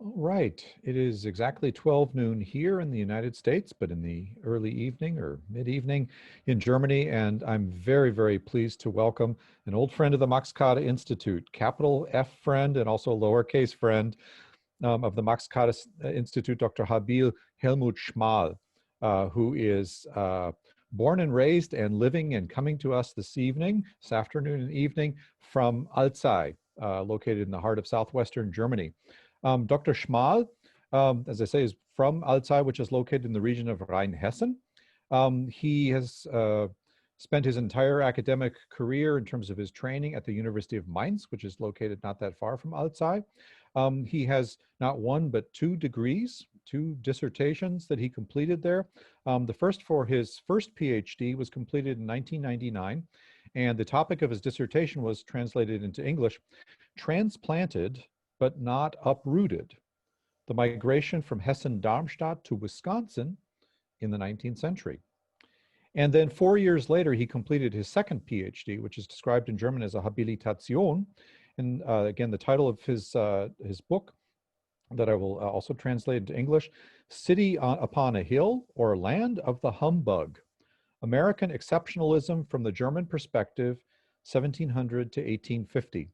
All right. It is exactly 12 noon here in the United States, but in the early evening or mid-evening in Germany. And I'm very, very pleased to welcome an old friend of the Max Kade Institute, capital F friend and also lowercase friend of the Max Kade Institute, Dr. Habil Helmut Schmahl, who is born and raised and living and coming to us this afternoon and evening from Alzey, located in the heart of southwestern Germany. Dr. Schmahl, as I say, is from Alzey, which is located in the region of Rheinhessen. He has spent his entire academic career in terms of his training at the University of Mainz, which is located not that far from Alzey. He has not one, but two degrees, two dissertations that he completed there. The first for his first PhD was completed in 1999, and the topic of his dissertation was translated into English, Transplanted but Not Uprooted: The Migration from Hessen-Darmstadt to Wisconsin in the 19th Century. And then 4 years later, he completed his second PhD, which is described in German as a Habilitation. And again, the title of his book that I will also translate into English, City Upon a Hill or Land of the Humbug: American Exceptionalism from the German Perspective, 1700 to 1850.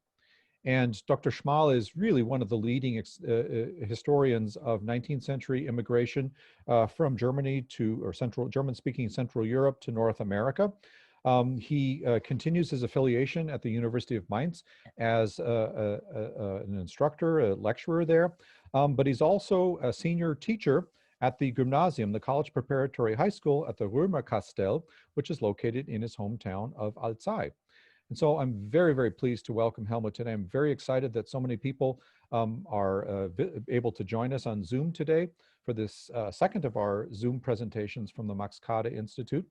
And Dr. Schmahl is really one of the leading historians of 19th century immigration from Germany to, or German-speaking Central Europe to North America. He continues his affiliation at the University of Mainz as an instructor, a lecturer there, but he's also a senior teacher at the Gymnasium, the college preparatory high school at the Römerkastell, which is located in his hometown of Alzey. And so I'm very, very pleased to welcome Helmut today. I'm very excited that so many people are able to join us on Zoom today for this second of our Zoom presentations from the Max Kade Institute.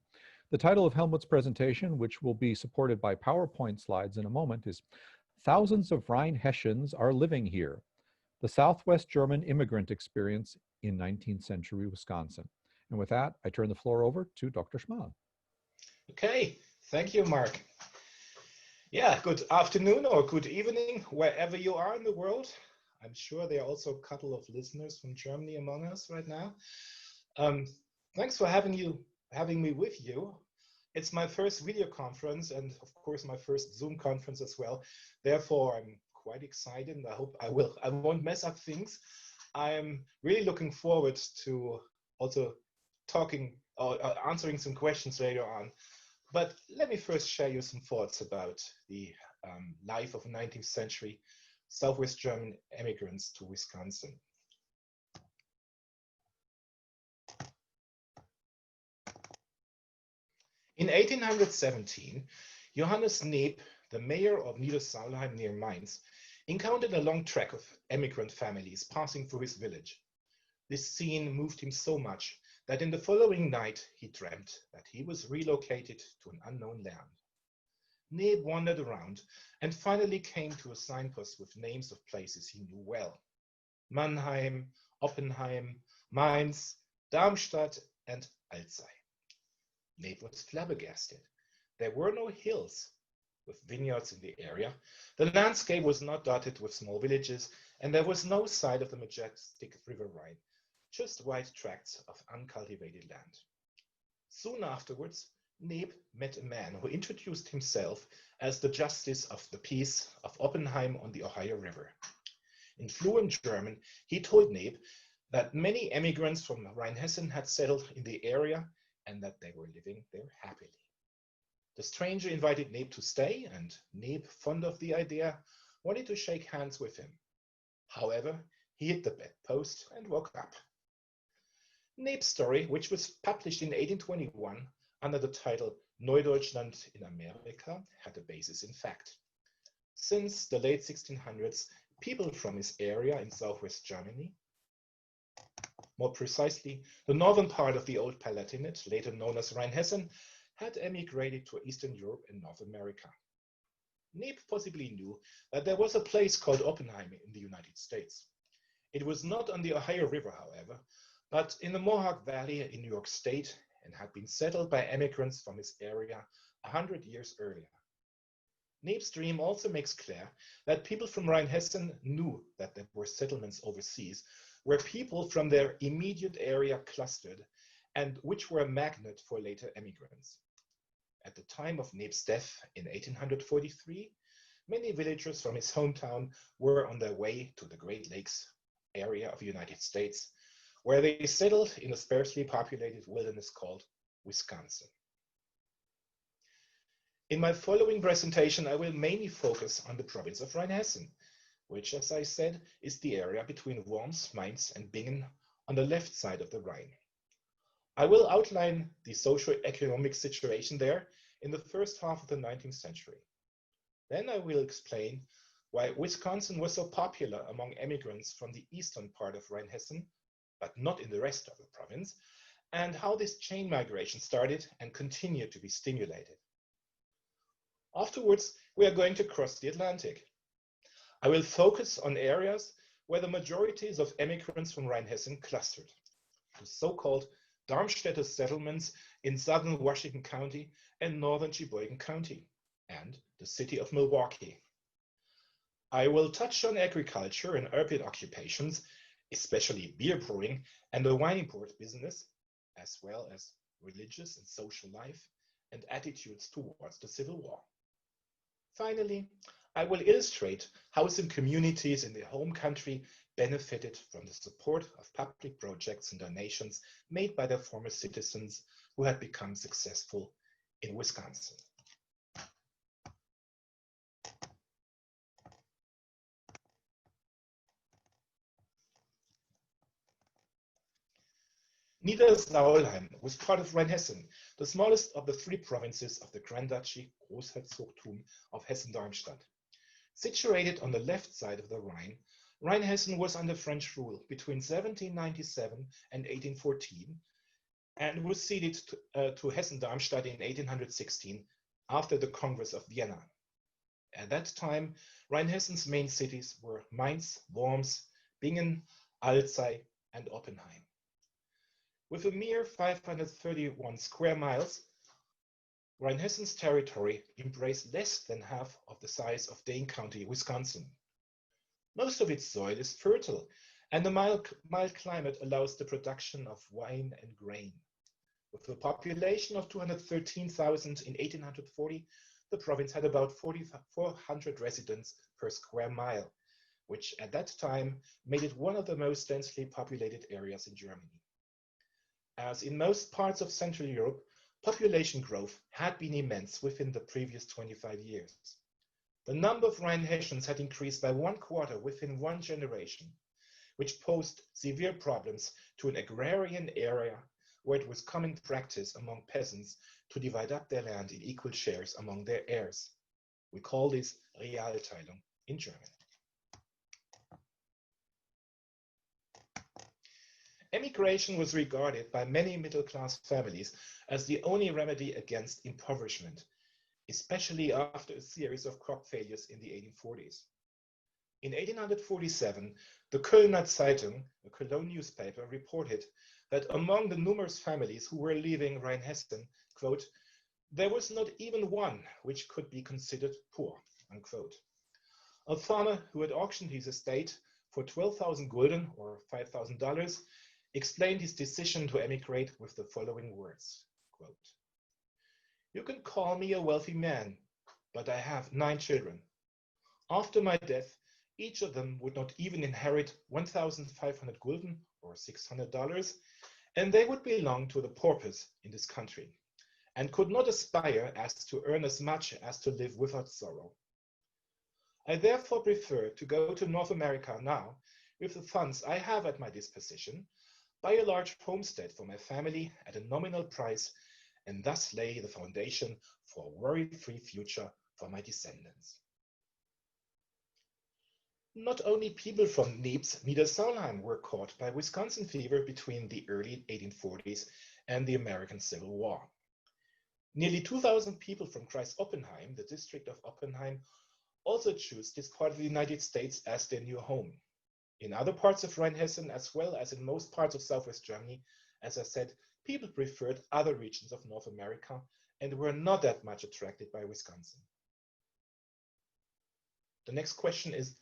The title of Helmut's presentation, which will be supported by PowerPoint slides in a moment, is Thousands of Rhinehessians Are Living Here: The Southwest German Immigrant Experience in 19th Century Wisconsin. And with that, I turn the floor over to Dr. Schmahl. Okay, thank you, Mark. Yeah, good afternoon or good evening, wherever you are in the world. I'm sure there are also a couple of listeners from Germany among us right now. Thanks for having me with you. It's my first video conference and of course my first Zoom conference as well. Therefore, I'm quite excited and I hope I won't mess up things. I'm really looking forward to also talking or answering some questions later on. But let me first share you some thoughts about the life of 19th century Southwest German immigrants to Wisconsin. In 1817, Johannes Neb, the mayor of Niedersaulheim near Mainz, encountered a long track of emigrant families passing through his village. This scene moved him so much that in the following night he dreamt that he was relocated to an unknown land. Neb wandered around and finally came to a signpost with names of places he knew well: Mannheim, Oppenheim, Mainz, Darmstadt, and Alzey. Neb was flabbergasted. There were no hills with vineyards in the area. The landscape was not dotted with small villages, and there was no sight of the majestic River Rhine, just wide tracts of uncultivated land. Soon afterwards, Neb met a man who introduced himself as the Justice of the Peace of Oppenheim on the Ohio River. In fluent German, he told Neb that many emigrants from Rheinhessen had settled in the area and that they were living there happily. The stranger invited Neb to stay, and Neb, fond of the idea, wanted to shake hands with him. However, he hit the bedpost and woke up. Neb's story, which was published in 1821 under the title Neudeutschland in Amerika, had a basis in fact. Since the late 1600s, people from his area in southwest Germany, more precisely the northern part of the old Palatinate, later known as Rheinhessen, had emigrated to Eastern Europe and North America. Neb possibly knew that there was a place called Oppenheim in the United States. It was not on the Ohio River, however, but in the Mohawk Valley in New York State, and had been settled by emigrants from his area 100 years earlier. Nape's dream also makes clear that people from Rheinhessen knew that there were settlements overseas where people from their immediate area clustered and which were a magnet for later emigrants. At the time of Nape's death in 1843, many villagers from his hometown were on their way to the Great Lakes area of the United States, where they settled in a sparsely populated wilderness called Wisconsin. In my following presentation, I will mainly focus on the province of Rheinhessen, which, as I said, is the area between Worms, Mainz, and Bingen on the left side of the Rhine. I will outline the socio-economic situation there in the first half of the 19th century. Then I will explain why Wisconsin was so popular among emigrants from the eastern part of Rheinhessen, but not in the rest of the province, and how this chain migration started and continued to be stimulated. Afterwards, we are going to cross the Atlantic. I will focus on areas where the majorities of emigrants from Rheinhessen clustered, the so-called Darmstädter settlements in southern Washington County and northern Sheboygan County, and the city of Milwaukee. I will touch on agriculture and urban occupations, especially beer brewing and the wine import business, as well as religious and social life and attitudes towards the Civil War. Finally, I will illustrate how some communities in their home country benefited from the support of public projects and donations made by their former citizens who had become successful in Wisconsin. Niedersaulheim was part of Rheinhessen, the smallest of the three provinces of the Grand Duchy Großherzogtum of Hessen-Darmstadt. Situated on the left side of the Rhine, Rheinhessen was under French rule between 1797 and 1814 and was ceded to Hessen-Darmstadt in 1816 after the Congress of Vienna. At that time, Rheinhessen's main cities were Mainz, Worms, Bingen, Alzey, and Oppenheim. With a mere 531 square miles, Rheinhessen's territory embraced less than half of the size of Dane County, Wisconsin. Most of its soil is fertile, and the mild climate allows the production of wine and grain. With a population of 213,000 in 1840, the province had about 4,400 residents per square mile, which at that time made it one of the most densely populated areas in Germany. As in most parts of Central Europe, population growth had been immense within the previous 25 years. The number of Rhinehessians had increased by 1/4 within one generation, which posed severe problems to an agrarian area where it was common practice among peasants to divide up their land in equal shares among their heirs. We call this Realteilung in German. Emigration was regarded by many middle-class families as the only remedy against impoverishment, especially after a series of crop failures in the 1840s. In 1847, the Kölner Zeitung, a Cologne newspaper, reported that among the numerous families who were leaving Rheinhessen, quote, there was not even one which could be considered poor, unquote. A farmer who had auctioned his estate for 12,000 gulden, or $5,000, explained his decision to emigrate with the following words, quote, you can call me a wealthy man, but I have 9 children. After my death, each of them would not even inherit 1,500 gulden, or $600, and they would belong to the paupers in this country, and could not aspire as to earn as much as to live without sorrow. I therefore prefer to go to North America now with the funds I have at my disposition, buy a large homestead for my family at a nominal price, and thus lay the foundation for a worry-free future for my descendants. Not only people from Nape's Niedersaulheim were caught by Wisconsin fever between the early 1840s and the American Civil War. Nearly 2,000 people from Kreis Oppenheim, the district of Oppenheim, also chose this part of the United States as their new home. In other parts of Rheinhessen, as well as in most parts of Southwest Germany, as I said, people preferred other regions of North America and were not that much attracted by Wisconsin. The next question is,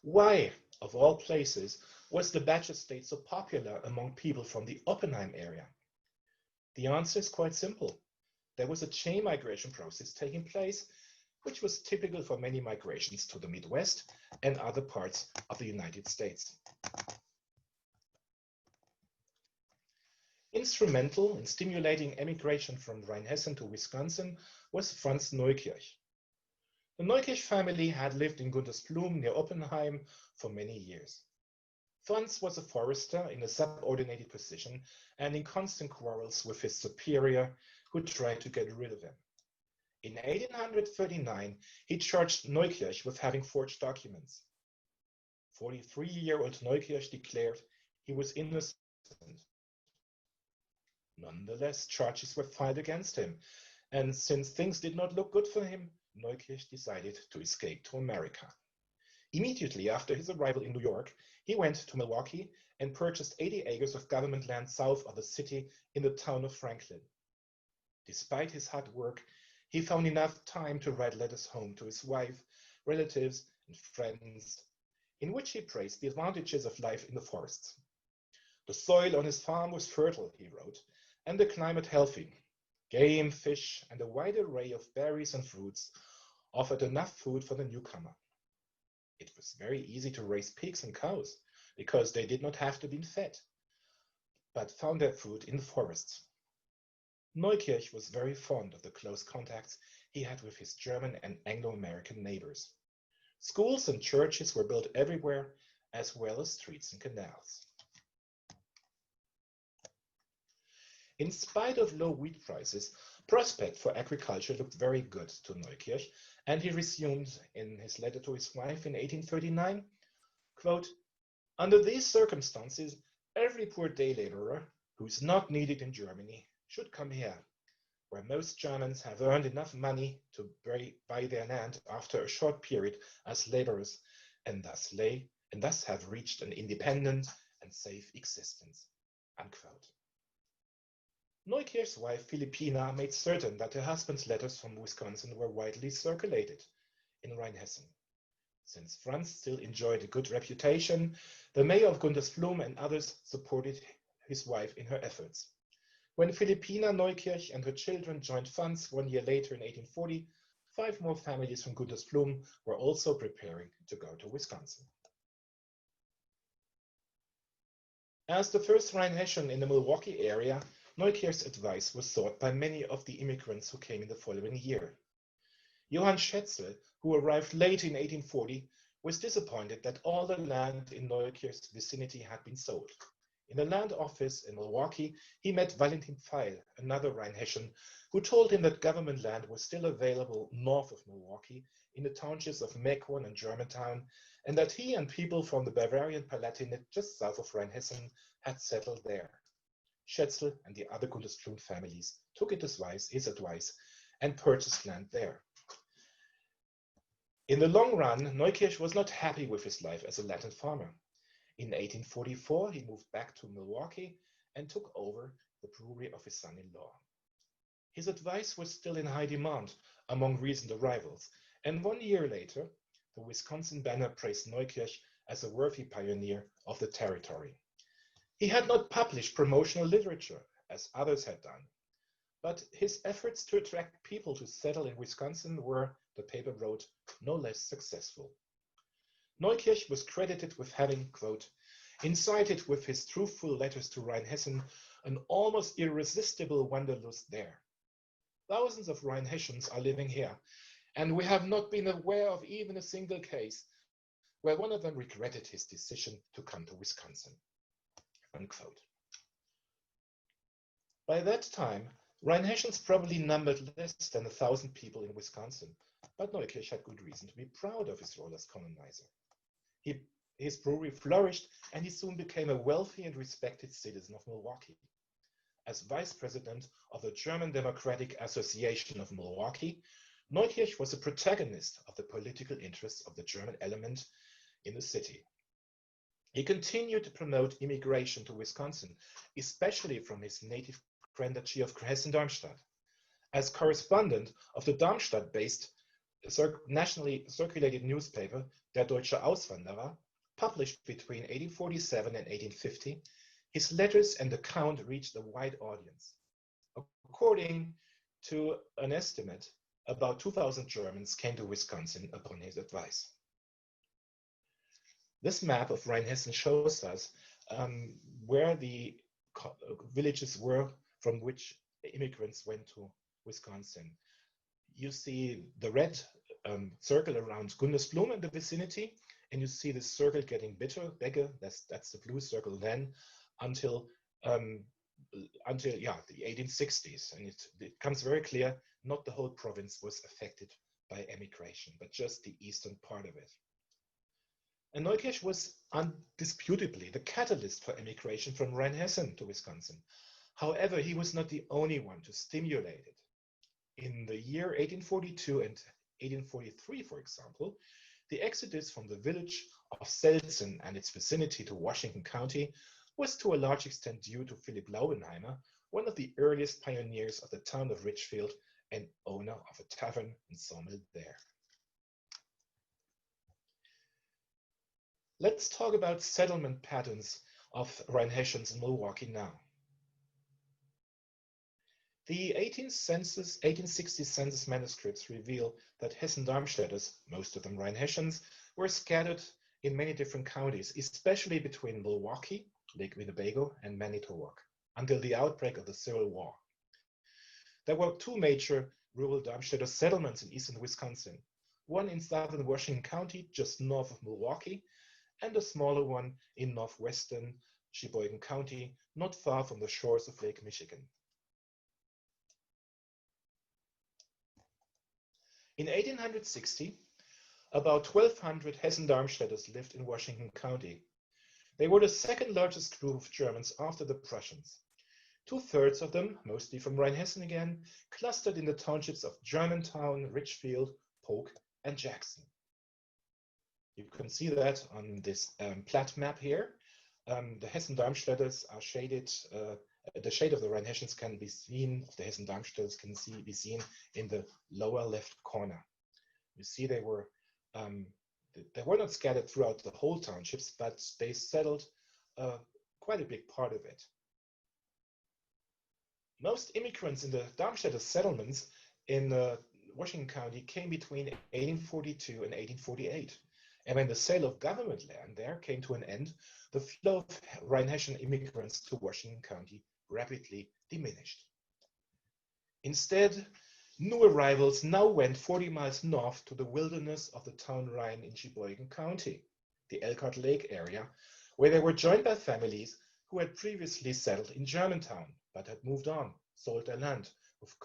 why, of all places, was the Badger state so popular among people from the Oppenheim area? The answer is quite simple. There was a chain migration process taking place, which was typical for many migrations to the Midwest and other parts of the United States. Instrumental in stimulating emigration from Rheinhessen to Wisconsin was Franz Neuike. The Neuike family had lived in Guntersblum near Oppenheim for many years. Franz was a forester in a subordinated position and in constant quarrels with his superior, who tried to get rid of him. In 1839, he charged Neukirch with having forged documents. 43-year-old Neukirch declared he was innocent. Nonetheless, charges were filed against him, and since things did not look good for him, Neukirch decided to escape to America. Immediately after his arrival in New York, he went to Milwaukee and purchased 80 acres of government land south of the city in the town of Franklin. Despite his hard work, he found enough time to write letters home to his wife, relatives, and friends, in which he praised the advantages of life in the forests. The soil on his farm was fertile, he wrote, and the climate healthy. Game, fish, and a wide array of berries and fruits offered enough food for the newcomer. It was very easy to raise pigs and cows because they did not have to be fed, but found their food in the forests. Neukirch was very fond of the close contacts he had with his German and Anglo-American neighbors. Schools and churches were built everywhere, as well as streets and canals. In spite of low wheat prices, prospect for agriculture looked very good to Neukirch, and he resumed in his letter to his wife in 1839, quote, "Under these circumstances, every poor day laborer who is not needed in Germany should come here, where most Germans have earned enough money to buy their land after a short period as laborers, and thus have reached an independent and safe existence." Unquote. Neukirch's wife Philippina made certain that her husband's letters from Wisconsin were widely circulated in Rheinhessen. Since Franz still enjoyed a good reputation, the mayor of Guntersblum and others supported his wife in her efforts. When Philippina Neukirch and her children joined Franz 1 year later in 1840, 5 more families from Guntersblum were also preparing to go to Wisconsin. As the first Rhinehessian in the Milwaukee area, Neukirch's advice was sought by many of the immigrants who came in the following year. Johann Schätzl, who arrived late in 1840, was disappointed that all the land in Neukirch's vicinity had been sold. In the land office in Milwaukee, he met Valentin Pfeil, another Rheinhessian, who told him that government land was still available north of Milwaukee in the townships of Mequon and Germantown, and that he and people from the Bavarian Palatinate just south of Rheinhessen had settled there. Schätzl and the other Guntersblum families took his advice and purchased land there. In the long run, Neukirch was not happy with his life as a Latin farmer. In 1844, he moved back to Milwaukee and took over the brewery of his son-in-law. His advice was still in high demand among recent arrivals, and 1 year later, the Wisconsin Banner praised Neukirch as a worthy pioneer of the territory. He had not published promotional literature, as others had done, but his efforts to attract people to settle in Wisconsin were, the paper wrote, no less successful. Neukirch was credited with having, quote, incited with his truthful letters to Reinhessen an almost irresistible wanderlust there. Thousands of Rhinehessians are living here, and we have not been aware of even a single case where one of them regretted his decision to come to Wisconsin. Unquote. By that time, Rhinehessians probably numbered less than 1,000 people in Wisconsin, but Neukirch had good reason to be proud of his role as colonizer. His brewery flourished, and he soon became a wealthy and respected citizen of Milwaukee. As vice president of the German Democratic Association of Milwaukee, Neukirch was a protagonist of the political interests of the German element in the city. He continued to promote immigration to Wisconsin, especially from his native Grand Duchy of Hesse and Darmstadt. As correspondent of the Darmstadt-based nationally circulated newspaper, Der Deutsche Auswanderer, published between 1847 and 1850, his letters and account reached a wide audience. According to an estimate, about 2,000 Germans came to Wisconsin upon his advice. This map of Rheinhessen shows us where the villages were from which immigrants went to Wisconsin. You see the red circle around Gundersblum in the vicinity, and you see this circle getting bigger, that's the blue circle then, until the 1860s. And it becomes very clear, not the whole province was affected by emigration, but just the eastern part of it. And Neuike was undisputably the catalyst for emigration from Rheinhessen to Wisconsin. However, he was not the only one to stimulate it. In the year 1842 and 1843, for example, the exodus from the village of Selzen and its vicinity to Washington County was to a large extent due to Philipp Laubenheimer, one of the earliest pioneers of the town of Richfield and owner of a tavern and sawmill there. Let's talk about settlement patterns of Rhinehessians in Milwaukee now. The 1860 census manuscripts reveal that Hessen-Darmstädters, most of them Rhinehessians, were scattered in many different counties, especially between Milwaukee, Lake Winnebago, and Manitowoc, until the outbreak of the Civil War. There were two major rural Darmstädter settlements in eastern Wisconsin, one in southern Washington County, just north of Milwaukee, and a smaller one in northwestern Sheboygan County, not far from the shores of Lake Michigan. In 1860, about 1,200 Hessen-Darmstädters lived in Washington County. They were the second largest group of Germans after the Prussians. 2/3 of them, mostly from Rheinhessen again, clustered in the townships of Germantown, Richfield, Polk, and Jackson. You can see that on this plat map here. The Hessen-Darmstädters are shaded. The shade of the Rheinhessians can be seen, the Hessen-Darmstädters can be seen in the lower left corner. You see they were not scattered throughout the whole townships, but they settled quite a big part of it. Most immigrants in the Darmstädter settlements in Washington County came between 1842 and 1848. And when the sale of government land there came to an end, the flow of Rhinehessian immigrants to Washington County rapidly diminished. Instead, new arrivals now went 40 miles north to the wilderness of the town Rhine in Sheboygan County, the Elkhart Lake area, where they were joined by families who had previously settled in Germantown, but had moved on, sold their land with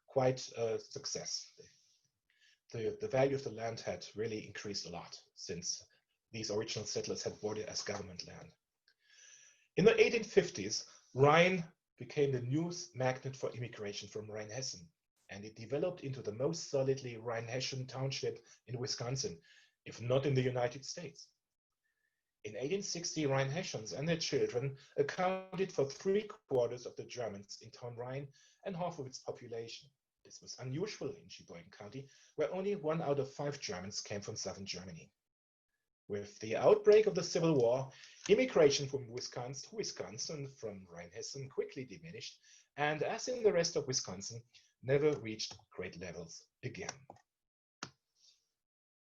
quite success. The value of the land had really increased a lot since these original settlers had bought it as government land. In the 1850s, Rhine became the news magnet for immigration from Rheinhessen, and it developed into the most solidly Rhinehessian township in Wisconsin, if not in the United States. In 1860, Rhinehessians and their children accounted for 3/4 of the Germans in town Rhine and half of its population. This was unusual in Sheboygan County, where only 1 out of 5 Germans came from southern Germany. With the outbreak of the Civil War, immigration from Wisconsin from Rheinhessen quickly diminished, and as in the rest of Wisconsin, never reached great levels again.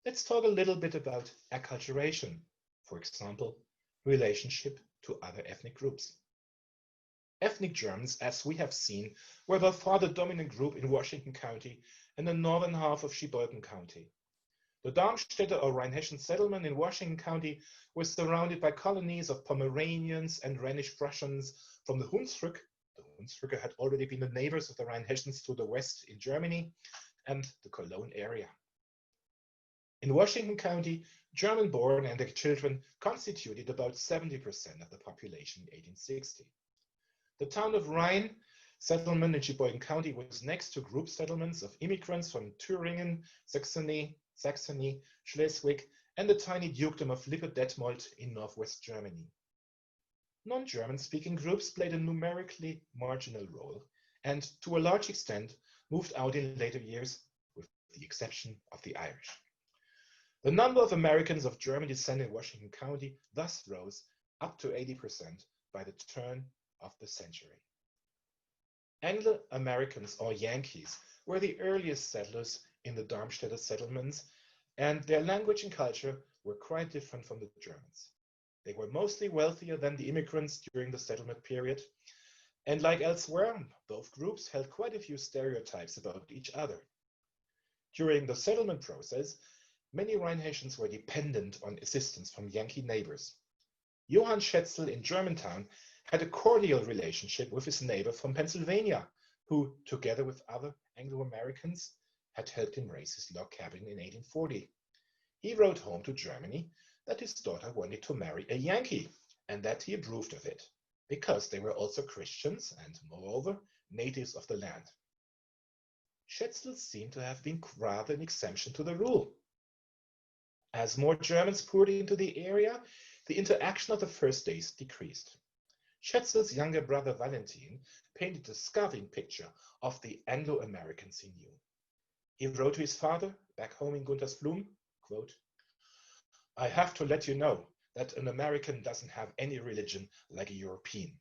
Let's talk a little bit about acculturation, for example, relationship to other ethnic groups. Ethnic Germans, as we have seen, were by far the dominant group in Washington County and the northern half of Sheboygan County. The Darmstädter or Rheinhessian settlement in Washington County was surrounded by colonies of Pomeranians and Rhenish Prussians from the Hunsrück. The Hunsrücker had already been the neighbors of the Rheinhessians to the west in Germany, and the Cologne area. In Washington County, German-born and their children constituted about 70% of the population in 1860. The town of Rhine settlement in Sheboygan County was next to group settlements of immigrants from Thüringen, Saxony, Schleswig, and the tiny dukedom of Lippe-Detmold in northwest Germany. Non-German speaking groups played a numerically marginal role and, to a large extent, moved out in later years the exception of the Irish. The number of Americans of German descent in Washington County thus rose up to 80% by the turn of the century. Anglo-Americans, or Yankees, were the earliest settlers in the Darmstädter settlements, and their language and culture were quite different from the Germans. They were mostly wealthier than the immigrants during the settlement period, and like elsewhere, both groups held quite a few stereotypes about each other. During the settlement process, many Rhinehessians were dependent on assistance from Yankee neighbors. Johann Schätzl in Germantown had a cordial relationship with his neighbor from Pennsylvania, who, together with other Anglo-Americans, had helped him raise his log cabin in 1840. He wrote home to Germany that his daughter wanted to marry a Yankee, and that he approved of it, because they were also Christians and, moreover, natives of the land. Schätzl seemed to have been rather an exception to the rule. As more Germans poured into the area, the interaction of the first days decreased. Schätzl's younger brother Valentin painted a scathing picture of the Anglo-Americans he knew. He wrote to his father, back home in Guntersblum, quote, "I have to let you know that an American doesn't have any religion like a European.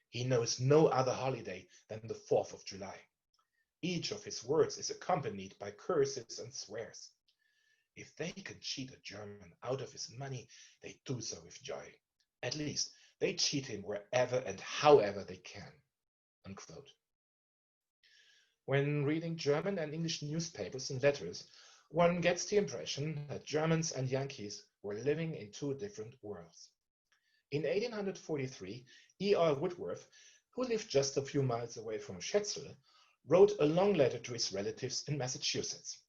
He knows no other holiday than the 4th of July. Each of his words is accompanied by curses and swears. If they can cheat a German out of his money, they do so with joy. At least they cheat him wherever and however they can." Unquote. When reading German and English newspapers and letters, one gets the impression that Germans and Yankees were living in two different worlds. In 1843, E.R. Woodworth, who lived just a few miles away from Schätzl, wrote a long letter to his relatives in Massachusetts.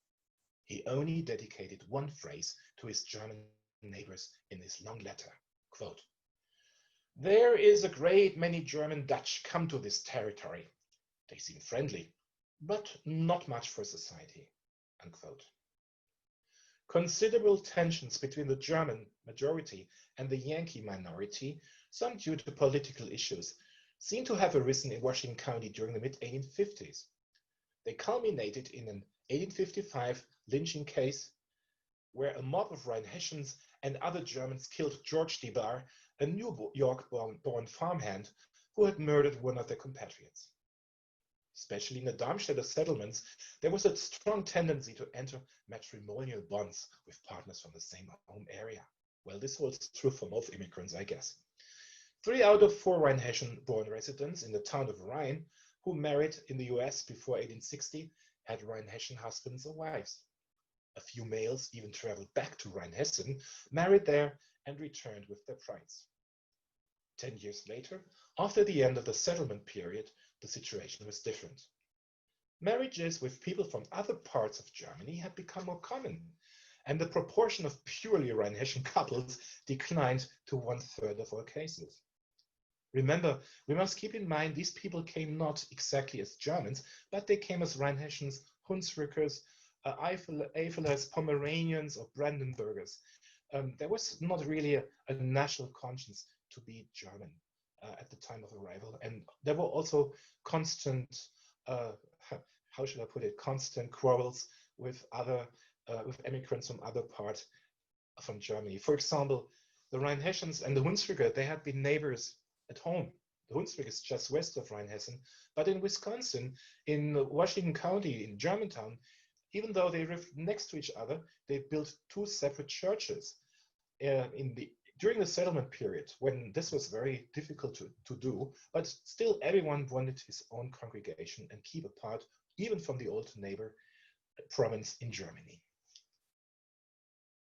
He only dedicated one phrase to his German neighbors in this long letter, quote, "There is a great many German Dutch come to this territory. They seem friendly, but not much for society," unquote. Considerable tensions between the German majority and the Yankee minority, some due to political issues, seem to have arisen in Washington County during the mid-1850s. They culminated in an 1855 lynching case where a mob of Rhinehessians and other Germans killed George DeBar, a New York-born farmhand who had murdered one of their compatriots. Especially in the Darmstädter settlements, there was a strong tendency to enter matrimonial bonds with partners from the same home area. Well, this holds true for most immigrants, I guess. 3 out of 4 Rhinehessian-born residents in the town of Rhine who married in the US before 1860 had Rhinehessian husbands or wives. A few males even traveled back to Rheinhessen, married there, and returned with their brides. 10 years later, after the end of the settlement period, the situation was different. Marriages with people from other parts of Germany had become more common, and the proportion of purely Rhinehessian couples declined to 1/3 of all cases. Remember, we must keep in mind these people came not exactly as Germans, but they came as Rhinehessians, Hunsrückers, Eifelers, Pomeranians, or Brandenburgers. There was not really a national conscience to be German at the time of arrival, and there were also constant, how should I put it, constant quarrels with with emigrants from other parts from Germany. For example, the Rhinehessians and the Hunsrücker, they had been neighbors at home. The Hunsrück is just west of Rheinhessen, but in Wisconsin, in Washington County, in Germantown, even though they lived next to each other, they built 2 separate churches. During the settlement period, when this was very difficult to do, but still everyone wanted his own congregation and keep apart, even from the old neighbor province in Germany.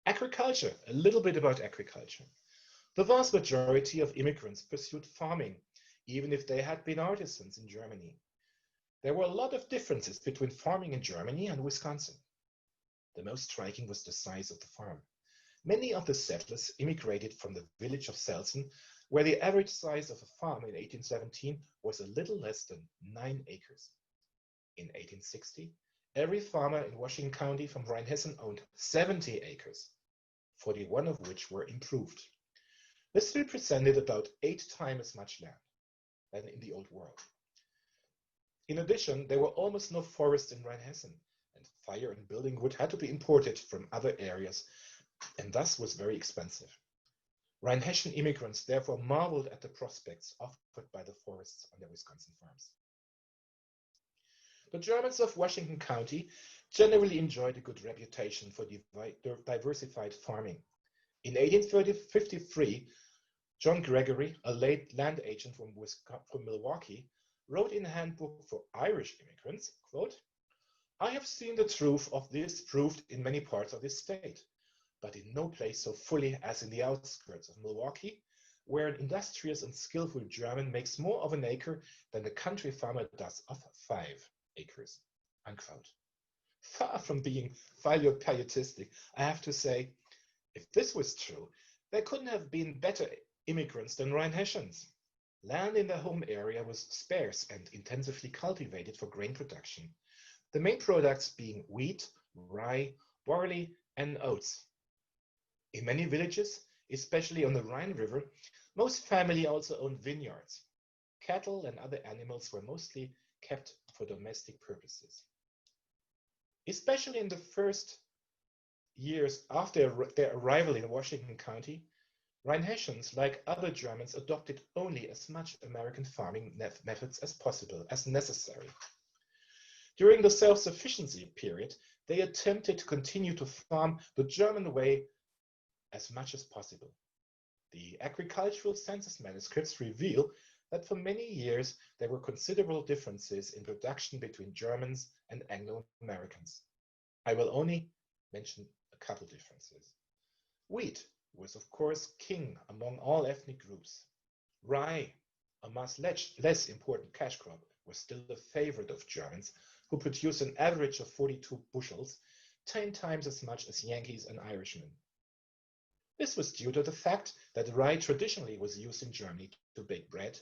Agriculture, a little bit about agriculture. The vast majority of immigrants pursued farming, even if they had been artisans in Germany. There were a lot of differences between farming in Germany and Wisconsin. The most striking was the size of the farm. Many of the settlers immigrated from the village of Selsen, where the average size of a farm in 1817 was a little less than 9 acres. In 1860, every farmer in Washington County from Rheinhessen owned 70 acres, 41 of which were improved. This represented about 8 times as much land than in the Old World. In addition, there were almost no forests in Rheinhessen, and Fire and building wood had to be imported from other areas and thus was very expensive. Rhinehessian immigrants therefore marveled at the prospects offered by the forests on their Wisconsin farms. The Germans of Washington County generally enjoyed a good reputation for diversified farming. In 1853, John Gregory, a late land agent from Milwaukee, wrote in a handbook for Irish immigrants, quote, "I have seen the truth of this proved in many parts of this state, but in no place so fully as in the outskirts of Milwaukee, where an industrious and skillful German makes more of an acre than the country farmer does of 5 acres." Unquote. Far from being pietistic, I have to say, if this was true, there couldn't have been better immigrants than Rhinehessians. Land in their home area was sparse and intensively cultivated for grain production, the main products being wheat, rye, barley, and oats. In many villages, especially on the Rhine River, most families also owned vineyards. Cattle and other animals were mostly kept for domestic purposes. Especially in the first years after their arrival in Washington County, Rhinehessians, like other Germans, adopted only as much American farming methods as possible, as necessary. During the self-sufficiency period, they attempted to continue to farm the German way as much as possible. The agricultural census manuscripts reveal that for many years there were considerable differences in production between Germans and Anglo-Americans. I will only mention a couple differences. Wheat was of course king among all ethnic groups. Rye, a much less important cash crop, was still the favorite of Germans, who produced an average of 42 bushels, 10 times as much as Yankees and Irishmen. This was due to the fact that rye traditionally was used in Germany to bake bread,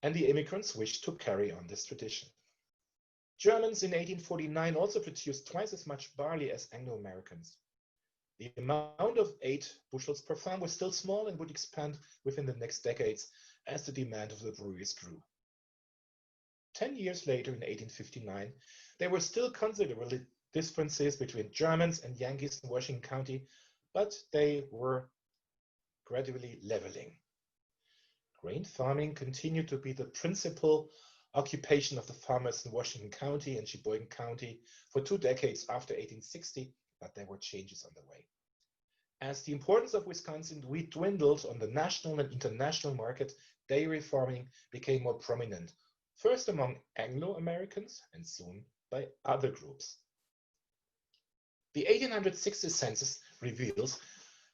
and the immigrants wished to carry on this tradition. Germans in 1849 also produced twice as much barley as Anglo-Americans. The amount of 8 bushels per farm was still small and would expand within the next decades as the demand of the breweries grew. 10 years later, in 1859, there were still considerable differences between Germans and Yankees in Washington County, but they were gradually leveling. Grain farming continued to be the principal occupation of the farmers in Washington County and Sheboygan County for 2 decades after 1860, but there were changes on the way. As the importance of Wisconsin wheat dwindled on the national and international market, dairy farming became more prominent, first among Anglo-Americans and soon by other groups. The 1860 census reveals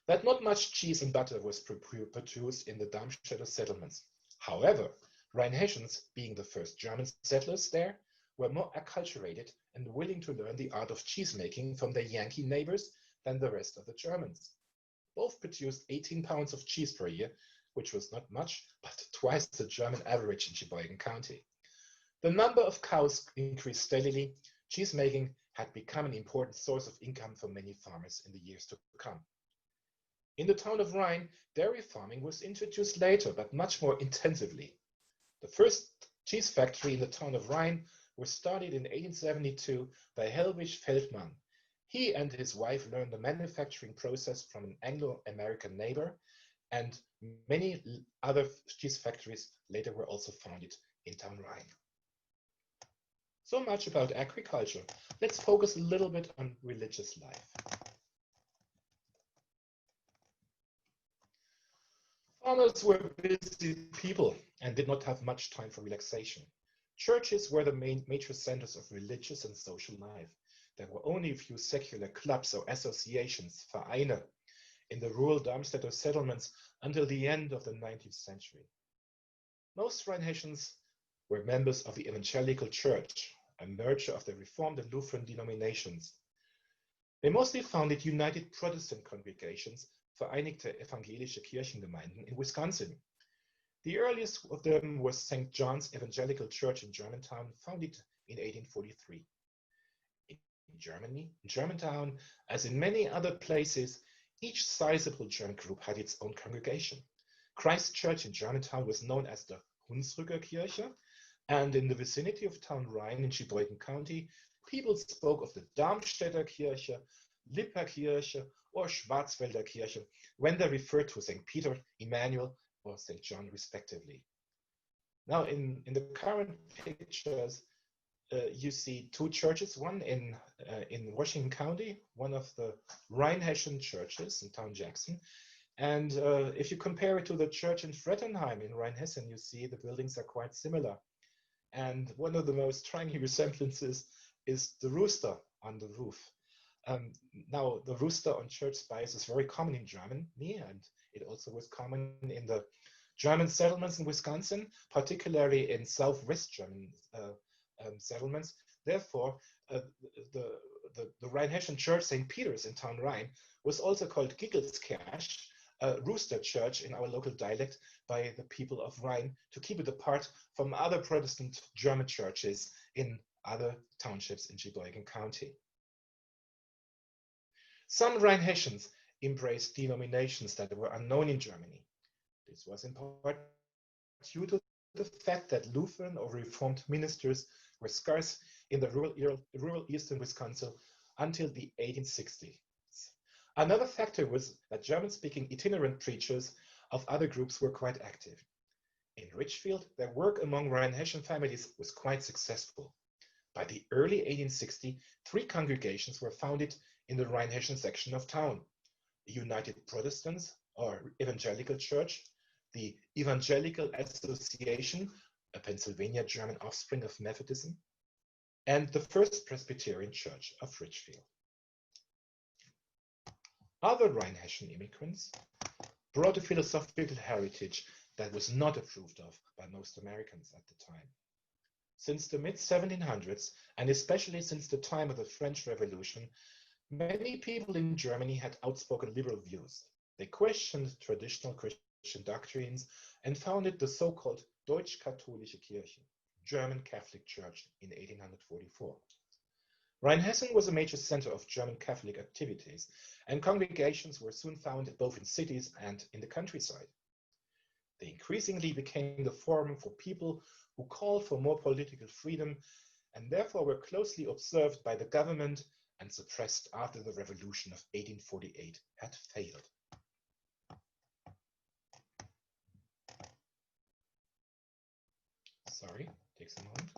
that not much cheese and butter was produced in the Darmstädter settlements. However, Rhinehessians, being the first German settlers there, were more acculturated and willing to learn the art of cheesemaking from their Yankee neighbors than the rest of the Germans. Both produced 18 pounds of cheese per year, which was not much, but twice the German average in Sheboygan County. The number of cows increased steadily. Cheesemaking had become an important source of income for many farmers in the years to come. In the town of Rhine, dairy farming was introduced later, but much more intensively. The first cheese factory in the town of Rhine was started in 1872 by Helmut Feldman. He and his wife learned the manufacturing process from an Anglo-American neighbor, and many other cheese factories later were also founded in town Rhine. So much about agriculture. Let's focus a little bit on religious life. Farmers were busy people and did not have much time for relaxation. Churches were the major centers of religious and social life. There were only a few secular clubs or associations, Vereine, in the rural Darmstädter settlements until the end of the 19th century. Most Rhinehessians were members of the Evangelical Church, a merger of the Reformed and Lutheran denominations. They mostly founded United Protestant congregations, Vereinigte Evangelische Kirchengemeinden, in Wisconsin. The earliest of them was St. John's Evangelical Church in Germantown, founded in 1843. In Germantown, as in many other places, each sizable German group had its own congregation. Christ Church in Germantown was known as the Hunsrücker Kirche, and in the vicinity of town Rhine in Sheboygan County, people spoke of the Darmstädter Kirche, Lipperkirche, or Schwarzwälder Kirche when they referred to St. Peter, Emmanuel, or St. John, respectively. Now, in the current pictures, you see two churches, one in Washington County, one of the Rhinehessian churches in town Jackson. And if you compare it to the church in Frettenheim in Reinhessen, you see the buildings are quite similar. And one of the most striking resemblances is the rooster on the roof. Now, the rooster on church spires is very common in Germany, and it also was common in the German settlements in Wisconsin, particularly in southwest German settlements. Therefore, the Rhinehessian church, St. Peter's in town Rhein, was also called Giggelskirche, rooster church in our local dialect, by the people of Rhein to keep it apart from other Protestant German churches in other townships in Sheboygan County. Some Rhinehessians embraced denominations that were unknown in Germany. This was in part due to the fact that Lutheran or Reformed ministers were scarce in the rural eastern Wisconsin until the 1860s. Another factor was that German-speaking itinerant preachers of other groups were quite active. In Richfield, their work among Rhinehessian families was quite successful. By the early 1860s, 3 congregations were founded in the Rhinehessian section of town: the United Protestants, or Evangelical Church, the Evangelical Association, a Pennsylvania German offspring of Methodism, and the First Presbyterian Church of Richfield. Other Rhinehessian immigrants brought a philosophical heritage that was not approved of by most Americans at the time. Since the mid-1700s, and especially since the time of the French Revolution, many people in Germany had outspoken liberal views. They questioned traditional Christian doctrines and founded the so-called Deutsch-Katholische Kirche, German Catholic Church, in 1844. Rheinhessen was a major center of German Catholic activities, and congregations were soon founded both in cities and in the countryside. They increasingly became the forum for people who called for more political freedom and therefore were closely observed by the government and suppressed after the Revolution of 1848 had failed. Sorry, takes a moment.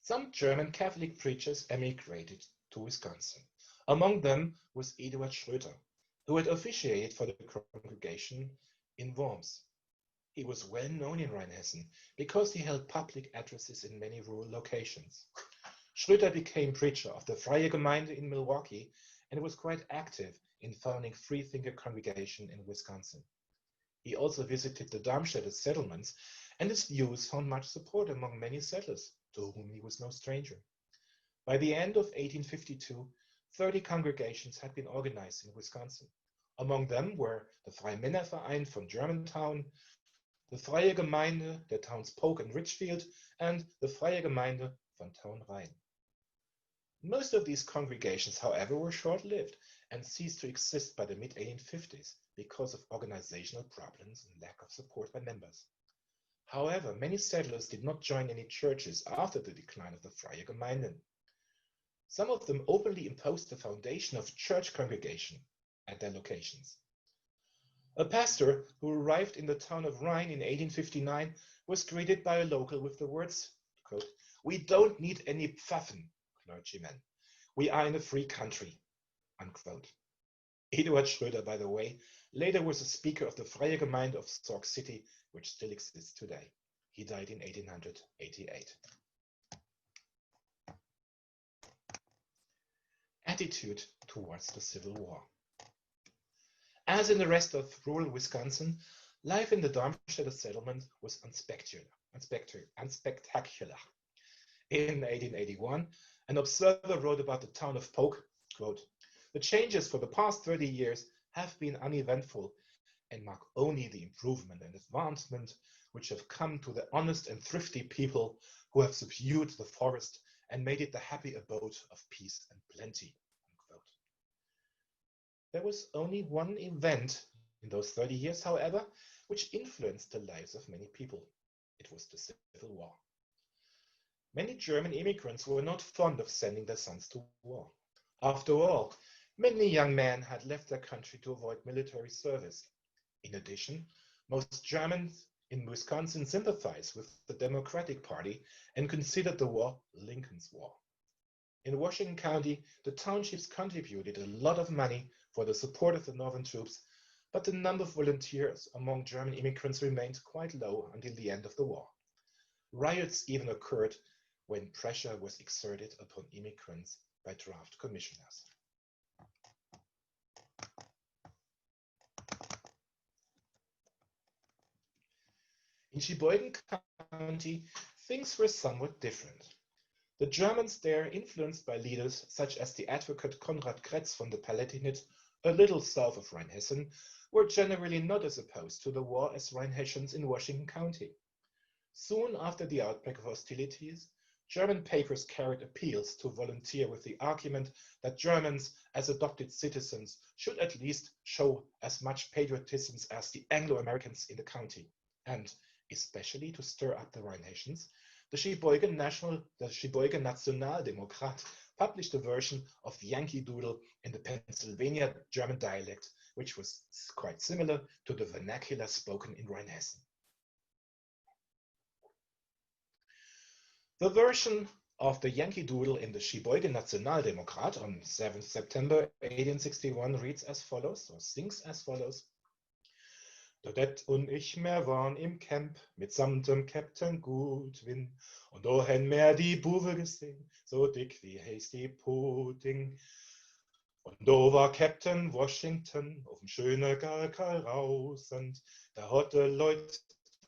Some German Catholic preachers emigrated to Wisconsin. Among them was Eduard Schröter, who had officiated for the congregation in Worms. He was well known in Rheinhessen because he held public addresses in many rural locations. Schröter became preacher of the Freie Gemeinde in Milwaukee and was quite active in founding freethinker congregation in Wisconsin. He also visited the Darmstädter settlements, and his views found much support among many settlers, to whom he was no stranger. By the end of 1852, 30 congregations had been organized in Wisconsin. Among them were the Freimännerverein von Germantown, the Freie Gemeinde der Towns Polk and Richfield, and the Freie Gemeinde von Town Rhein. Most of these congregations, however, were short-lived and ceased to exist by the mid-1850s because of organizational problems and lack of support by members. However, many settlers did not join any churches after the decline of the Freie Gemeinden. Some of them openly imposed the foundation of church congregation at their locations. A pastor who arrived in the town of Rhein in 1859 was greeted by a local with the words, quote, "We don't need any Pfaffen, clergymen. We are in a free country," unquote. Eduard Schröder, by the way, later was a speaker of the Freie Gemeinde of Sauk City, which still exists today. He died in 1888. Attitude towards the Civil War. As in the rest of rural Wisconsin, life in the Darmstädter settlement was unspectacular. In 1881, an observer wrote about the town of Polk, quote, "The changes for the past 30 years have been uneventful and mark only the improvement and advancement which have come to the honest and thrifty people who have subdued the forest and made it the happy abode of peace and plenty." Unquote. There was only one event in those 30 years, however, which influenced the lives of many people. It was the Civil War. Many German immigrants were not fond of sending their sons to war. After all, many young men had left their country to avoid military service. In addition, most Germans in Wisconsin sympathized with the Democratic Party and considered the war Lincoln's War. In Washington County, the townships contributed a lot of money for the support of the Northern troops, but the number of volunteers among German immigrants remained quite low until the end of the war. Riots even occurred when pressure was exerted upon immigrants by draft commissioners. In Sheboygan County, things were somewhat different. The Germans there, influenced by leaders such as the advocate Konrad Kretz from the Palatinate, a little south of Rheinhessen, were generally not as opposed to the war as Rhinehessians in Washington County. Soon after the outbreak of hostilities, German papers carried appeals to volunteer with the argument that Germans, as adopted citizens, should at least show as much patriotism as the Anglo-Americans in the county, and especially to stir up the Rhinehessians, the Sheboygan Nationaldemokrat published a version of Yankee Doodle in the Pennsylvania German dialect, which was quite similar to the vernacular spoken in Reinhessen. The version of the Yankee Doodle in the Sheboygan Nationaldemokrat on 7th September 1861 reads as follows, or sings as follows. Dodett und ich mehr waren im Camp mitsamt dem Captain Goodwin und ohen mehr die Buwe gesehen, so dick wie Hasty Pudding. Und do war Captain Washington auf'm schöne Galkal rausend, da hatte Leut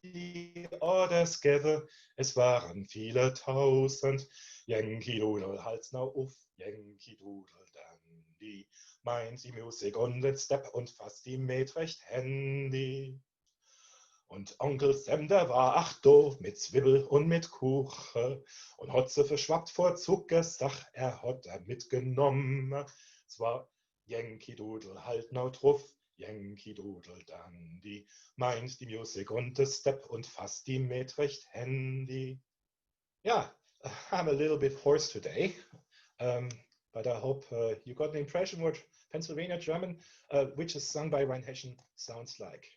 die Orders gäbe, es waren viele tausend. Yankee Doodle, halt's now auf, Yankee Doodle, dann die Mainz die Musik und den Step und fast die Met recht handy. Und Onkel Sam, der war ach doof mit Zwiebel und mit Kuche und Hotze verschwappt vor Zuckersach, hat mitgenommen. Es war Yankee Doodle, halt now drauf, Yankee Doodle, dann die Mainz die Musik und den Step und fast die Met recht handy. Yeah, I'm a little bit hoarse today. But I hope you got the impression what Pennsylvania German, which is sung by Reinhessen, sounds like.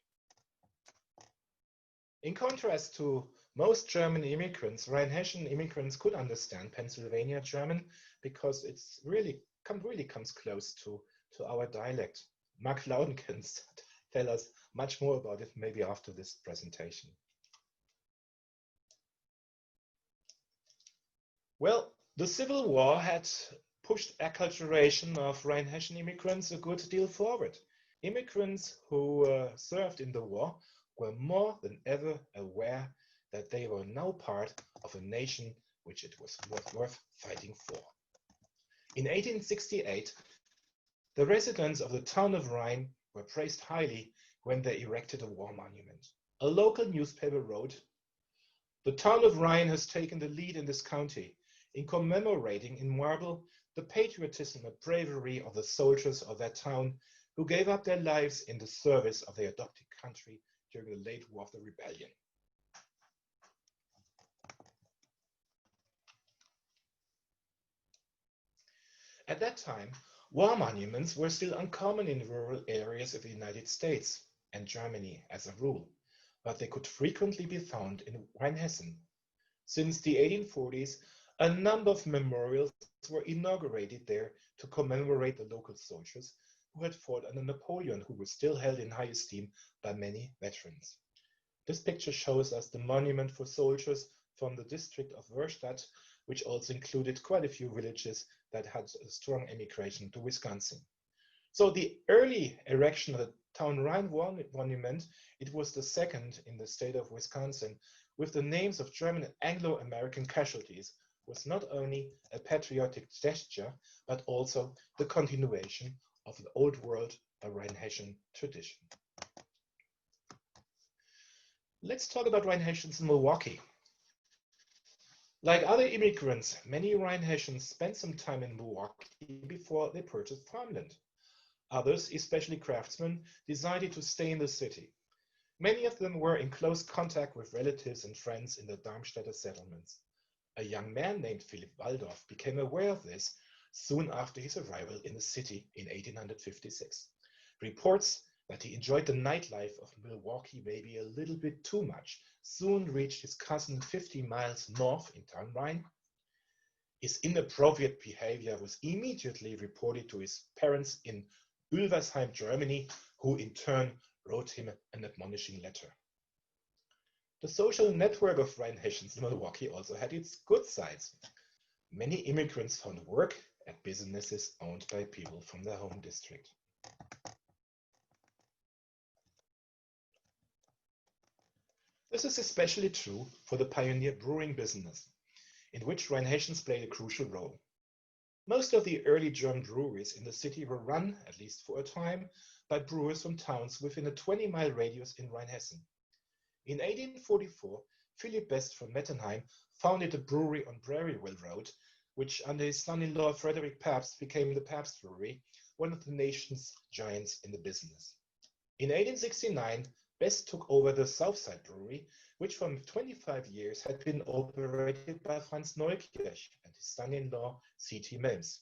In contrast to most German immigrants, Rhinehessian immigrants could understand Pennsylvania German because it's really comes close to our dialect. Mark Loudon can tell us much more about it maybe after this presentation. Well, the Civil War had pushed acculturation of Rhinehessian immigrants a good deal forward. Immigrants who served in the war were more than ever aware that they were now part of a nation which it was worth fighting for. In 1868, the residents of the town of Rhine were praised highly when they erected a war monument. A local newspaper wrote, "The town of Rhine has taken the lead in this county in commemorating in marble the patriotism and bravery of the soldiers of that town who gave up their lives in the service of their adopted country during the late War of the Rebellion." At that time, war monuments were still uncommon in rural areas of the United States and Germany as a rule, but they could frequently be found in Rheinhessen. Since the 1840s, a number of memorials were inaugurated there to commemorate the local soldiers who had fought under Napoleon, who was still held in high esteem by many veterans. This picture shows us the monument for soldiers from the district of Verstad, which also included quite a few villages that had a strong emigration to Wisconsin. So the early erection of the Town Rhine Monument, it was the second in the state of Wisconsin, with the names of German and Anglo-American casualties, was not only a patriotic gesture, but also the continuation of the old world Rhinehessian tradition. Let's talk about Rhinehessians in Milwaukee. Like other immigrants, many Rhinehessians spent some time in Milwaukee before they purchased farmland. Others, especially craftsmen, decided to stay in the city. Many of them were in close contact with relatives and friends in the Darmstädter settlements. A young man named Philipp Waldorf became aware of this soon after his arrival in the city in 1856. Reports that he enjoyed the nightlife of Milwaukee maybe a little bit too much soon reached his cousin 50 miles north in Rhine. His inappropriate behavior was immediately reported to his parents in Ulversheim, Germany, who in turn wrote him an admonishing letter. The social network of Rhinehessians in Milwaukee also had its good sides. Many immigrants found work at businesses owned by people from their home district. This is especially true for the pioneer brewing business, in which Rhinehessians played a crucial role. Most of the early German breweries in the city were run, at least for a time, by brewers from towns within a 20-mile radius in Rheinhessen. In 1844, Philipp Best from Mettenheim founded a brewery on Prairieville Road, which under his son-in-law Frederick Pabst became the Pabst Brewery, one of the nation's giants in the business. In 1869, Best took over the Southside Brewery, which for 25 years had been operated by Franz Neuike and his son-in-law C.T. Milms.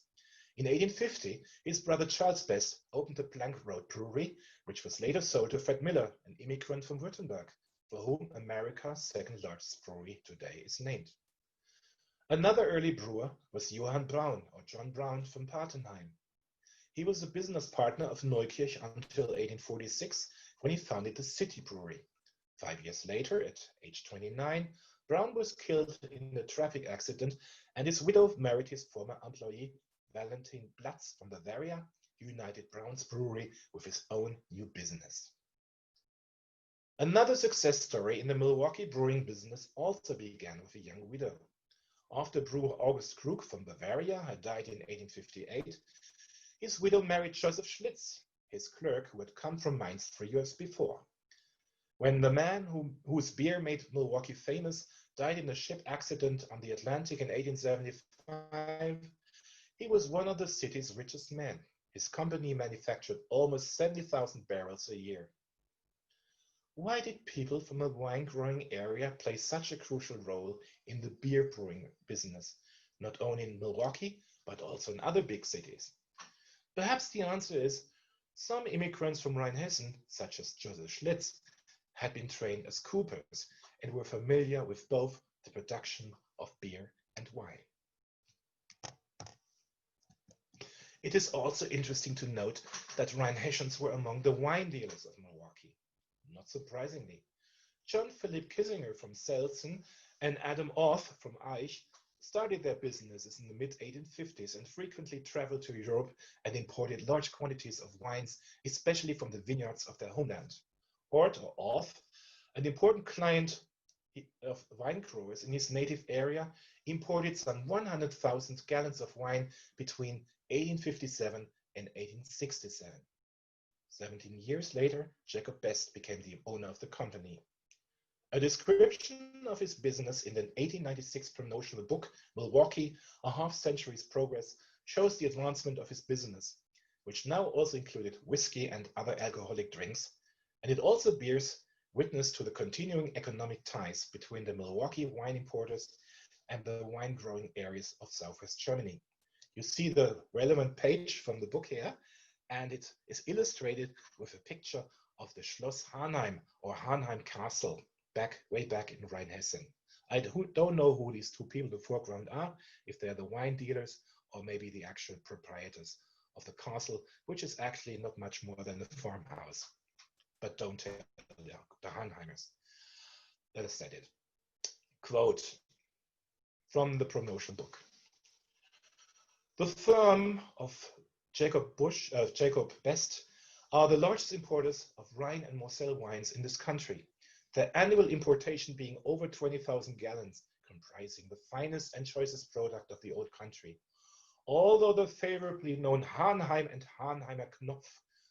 In 1850, his brother Charles Best opened the Plank Road Brewery, which was later sold to Fred Miller, an immigrant from Württemberg, for whom America's second largest brewery today is named. Another early brewer was Johann Braun, or John Braun from Patenheim. He was a business partner of Neukirch until 1846, when he founded the City Brewery. 5 years later, at age 29, Braun was killed in a traffic accident, and his widow married his former employee, Valentin Platz from Bavaria, united Braun's brewery with his own new business. Another success story in the Milwaukee brewing business also began with a young widow. After brewer August Krug from Bavaria had died in 1858, his widow married Joseph Schlitz, his clerk who had come from Mainz 3 years before. When the man whose beer made Milwaukee famous died in a ship accident on the Atlantic in 1875, he was one of the city's richest men. His company manufactured almost 70,000 barrels a year. Why did people from a wine-growing area play such a crucial role in the beer brewing business, not only in Milwaukee, but also in other big cities? Perhaps the answer is some immigrants from Rheinhessen, such as Joseph Schlitz, had been trained as coopers and were familiar with both the production of beer and wine. It is also interesting to note that Rhinehessians were among the wine dealers of Milwaukee. Not surprisingly, John Philip Kissinger from Selzen and Adam Orth from Aich started their businesses in the mid-1850s and frequently traveled to Europe and imported large quantities of wines, especially from the vineyards of their homeland. Orth, an important client of wine growers in his native area, imported some 100,000 gallons of wine between 1857 and 1867. 17 years later, Jacob Best became the owner of the company. A description of his business in the 1896 promotional book, Milwaukee, A Half-Century's Progress, shows the advancement of his business, which now also included whiskey and other alcoholic drinks, and it also bears witness to the continuing economic ties between the Milwaukee wine importers and the wine-growing areas of Southwest Germany. You see the relevant page from the book here, and it is illustrated with a picture of the Schloss Hanheim or Hanheim Castle, way back in Rheinhessen. I don't know who these two people in the foreground are, if they're the wine dealers or maybe the actual proprietors of the castle, which is actually not much more than a farmhouse. But don't tell the Hanheimers. Let us set it. Quote from the promotional book. The firm of Jacob Best are the largest importers of Rhine and Moselle wines in this country, their annual importation being over 20,000 gallons, comprising the finest and choicest product of the old country. Although the favorably known Hanheim and Hanheimer Knopf,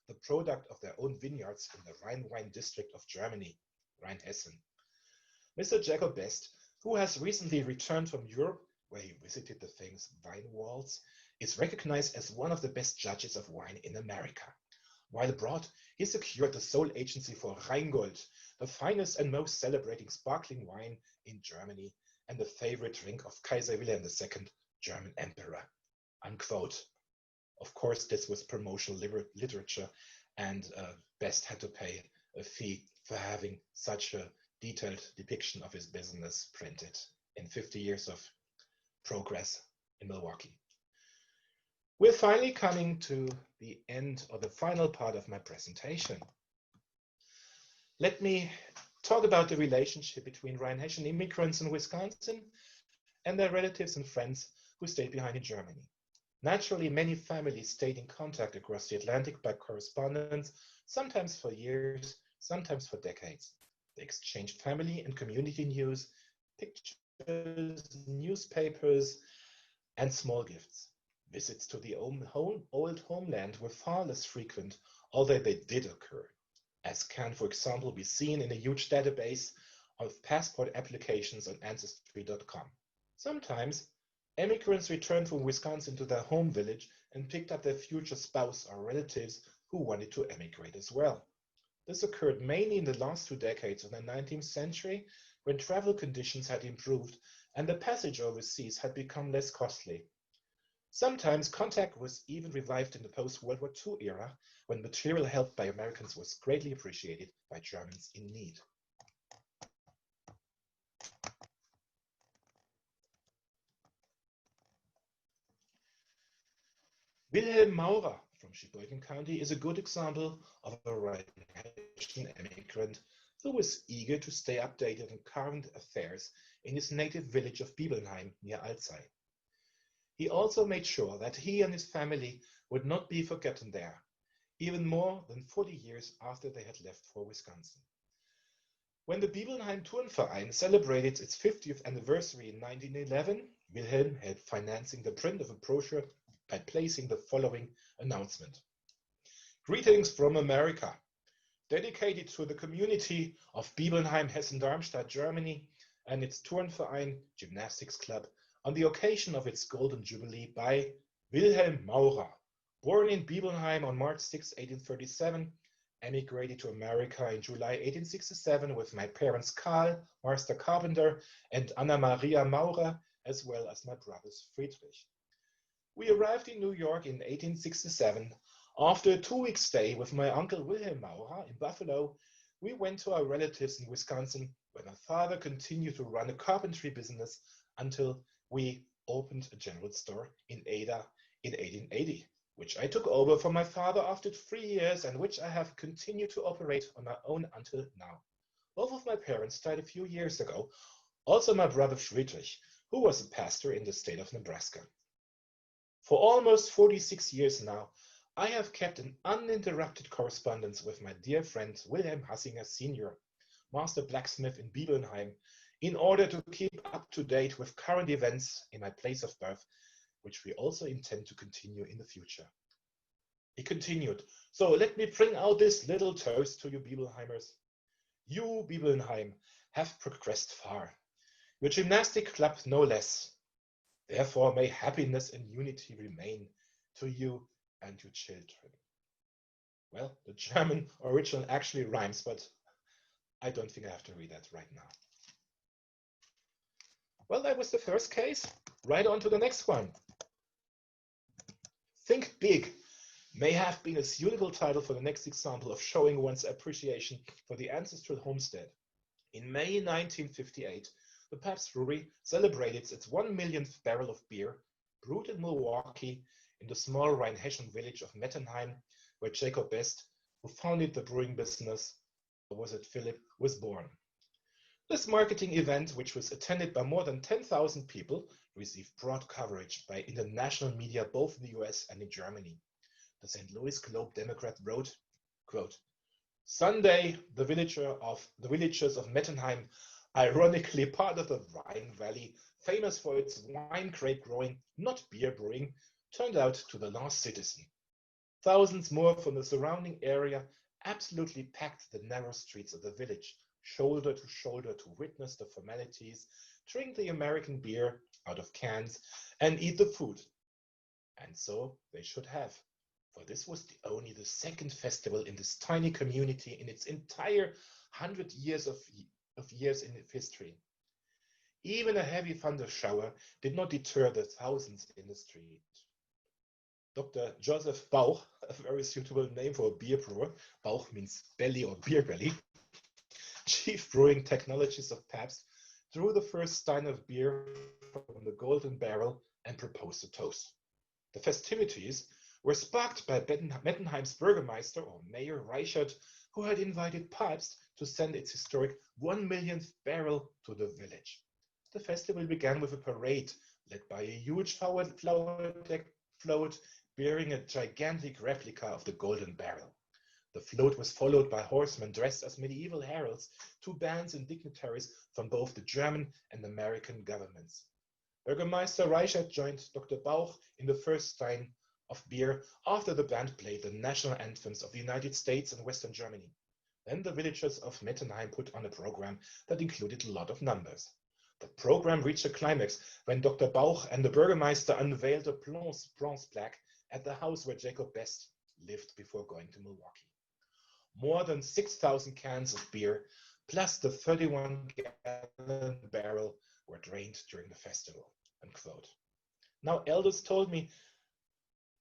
the product of their own vineyards in the Rhine wine district of Germany, Rheinhessen. Mr. Jacob Best, who has recently returned from Europe, where he visited the famous wine walls, is recognized as one of the best judges of wine in America. While abroad, he secured the sole agency for Rheingold, the finest and most celebrating sparkling wine in Germany and the favorite drink of Kaiser Wilhelm II, German Emperor. Unquote. Of course, this was promotional literature, and Best had to pay a fee for having such a detailed depiction of his business printed in 50 years of progress in Milwaukee. We're finally coming to the end of the final part of my presentation. Let me talk about the relationship between Rhinehessian immigrants in Wisconsin and their relatives and friends who stayed behind in Germany. Naturally, many families stayed in contact across the Atlantic by correspondence, sometimes for years, sometimes for decades. They exchanged family and community news, pictures, newspapers, and small gifts. Visits to the old homeland were far less frequent, although they did occur, as can, for example, be seen in a huge database of passport applications on Ancestry.com. Sometimes, emigrants returned from Wisconsin to their home village and picked up their future spouse or relatives who wanted to emigrate as well. This occurred mainly in the last 2 decades of the 19th century, when travel conditions had improved and the passage overseas had become less costly. Sometimes contact was even revived in the post-World War II era, when material help by Americans was greatly appreciated by Germans in need. Wilhelm Maurer from Sheboygan County is a good example of a Rhinehessian emigrant who was eager to stay updated on current affairs in his native village of Bibelnheim near Alzey. He also made sure that he and his family would not be forgotten there, even more than 40 years after they had left for Wisconsin. When the Bibelnheim Turnverein celebrated its 50th anniversary in 1911, Wilhelm helped financing the print of a brochure by placing the following announcement. Greetings from America, dedicated to the community of Bibelnheim, Hessen-Darmstadt, Germany, and its Turnverein Gymnastics Club on the occasion of its Golden Jubilee by Wilhelm Maurer, born in Bibelnheim on March 6, 1837, emigrated to America in July 1867 with my parents Karl, master carpenter, and Anna Maria Maurer, as well as my brothers Friedrich. We arrived in New York in 1867. After a 2-week stay with my uncle Wilhelm Maurer in Buffalo, we went to our relatives in Wisconsin, where my father continued to run a carpentry business until we opened a general store in Ada in 1880, which I took over from my father after 3 years and which I have continued to operate on my own until now. Both of my parents died a few years ago, also my brother Friedrich, who was a pastor in the state of Nebraska. For almost 46 years now, I have kept an uninterrupted correspondence with my dear friend Wilhelm Hassinger Sr., master blacksmith in Bibelnheim, in order to keep up to date with current events in my place of birth, which we also intend to continue in the future. He continued, so let me bring out this little toast to you Bibelnheimers. You, Bibelnheim, have progressed far. Your gymnastic club no less. Therefore, may happiness and unity remain to you and your children. Well, the German original actually rhymes, but I don't think I have to read that right now. Well, that was the first case. Right on to the next one. Think Big may have been a suitable title for the next example of showing one's appreciation for the ancestral homestead. In May 1958, the Pabst Brewery celebrated its 1 millionth barrel of beer, brewed in Milwaukee in the small Rhinehessian village of Mettenheim, where Jacob Best, who founded the brewing business, or was it Philip, was born. This marketing event, which was attended by more than 10,000 people, received broad coverage by international media both in the US and in Germany. The St. Louis Globe-Democrat wrote, quote, Sunday, the villagers of Mettenheim, ironically part of the Rhine Valley, famous for its wine grape growing, not beer brewing, turned out to the last citizen. Thousands more from the surrounding area absolutely packed the narrow streets of the village, shoulder to shoulder to witness the formalities, drink the American beer out of cans, and eat the food. And so they should have. for this was only the second festival in this tiny community in its entire 100 years of years in its history. Even a heavy thunder shower did not deter the thousands in the street. Dr. Joseph Bauch, a very suitable name for a beer brewer, Bauch means belly or beer belly, chief brewing technologist of Pabst, drew the first stein of beer from the golden barrel and proposed a toast. The festivities were sparked by Mettenheim's Burgermeister or Mayor Reichert, who had invited Pabst to send its historic 1 millionth barrel to the village. The festival began with a parade led by a huge flower-decked float bearing a gigantic replica of the golden barrel. The float was followed by horsemen dressed as medieval heralds, two bands and dignitaries from both the German and American governments. Burgermeister Reichert joined Dr. Bauch in the first stein of beer after the band played the national anthems of the United States and Western Germany. Then the villagers of Mettenheim put on a program that included a lot of numbers. The program reached a climax when Dr. Bauch and the Burgermeister unveiled a bronze plaque at the house where Jacob Best lived before going to Milwaukee. More than 6,000 cans of beer, plus the 31-gallon barrel, were drained during the festival, unquote. Now, elders told me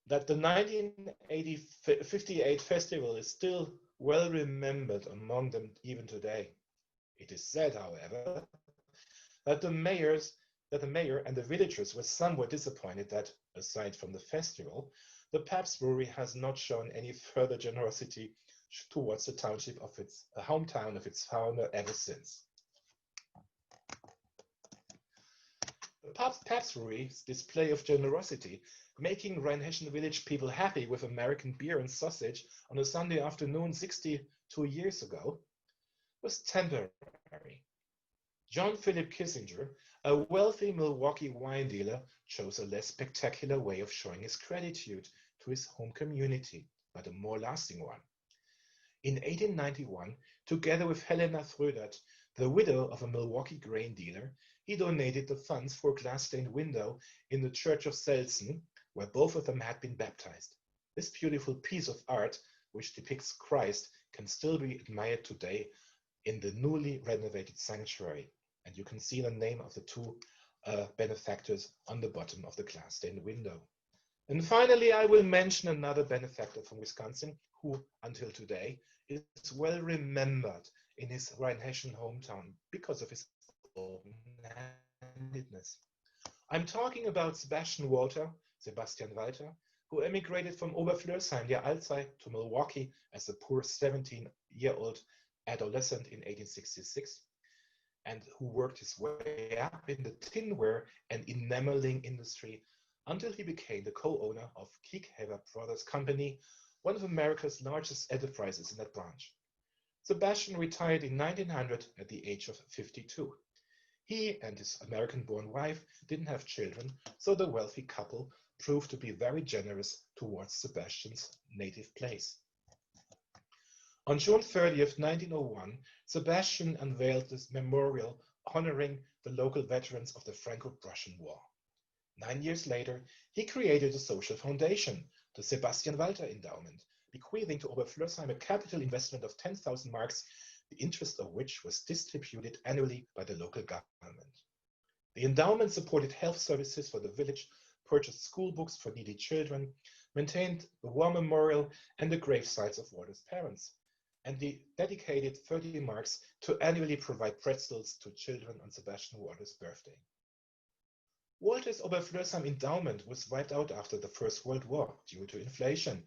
that the 1958 festival is still well remembered among them even today. It is said, however, that the mayor and the villagers were somewhat disappointed that, aside from the festival, the Pabst Brewery has not shown any further generosity towards the township of its hometown of its founder ever since. The Pabst Brewery's display of generosity, making Rhinehessian village people happy with American beer and sausage on a Sunday afternoon 62 years ago, was temporary. John Philip Kissinger, a wealthy Milwaukee wine dealer, chose a less spectacular way of showing his gratitude to his home community, but a more lasting one. In 1891, together with Helena Frödert, the widow of a Milwaukee grain dealer, he donated the funds for a glass-stained window in the Church of Selzen, where both of them had been baptized. This beautiful piece of art, which depicts Christ, can still be admired today in the newly renovated sanctuary. And you can see the name of the two benefactors on the bottom of the glass-stained window. And finally, I will mention another benefactor from Wisconsin who, until today, is well remembered in his Rhinehessian hometown because of his open-handedness. I'm talking about Sebastian Walter, who emigrated from Oberflörsheim near Alzey to Milwaukee as a poor 17-year-old adolescent in 1866, and who worked his way up in the tinware and enameling industry until he became the co-owner of Kiekhaver Brothers Company, one of America's largest enterprises in that branch. Sebastian retired in 1900 at the age of 52. He and his American-born wife didn't have children, so the wealthy couple proved to be very generous towards Sebastian's native place. On June 30th, 1901, Sebastian unveiled this memorial honoring the local veterans of the Franco-Prussian War. 9 years later, he created a social foundation, the Sebastian Walter Endowment, bequeathing to Oberflörsheim a capital investment of 10,000 marks, the interest of which was distributed annually by the local government. The endowment supported health services for the village, purchased school books for needy children, maintained the war memorial and the grave sites of Walter's parents, and dedicated 30 marks to annually provide pretzels to children on Sebastian Walter's birthday. Walter's Oberflörsheim endowment was wiped out after the First World War due to inflation,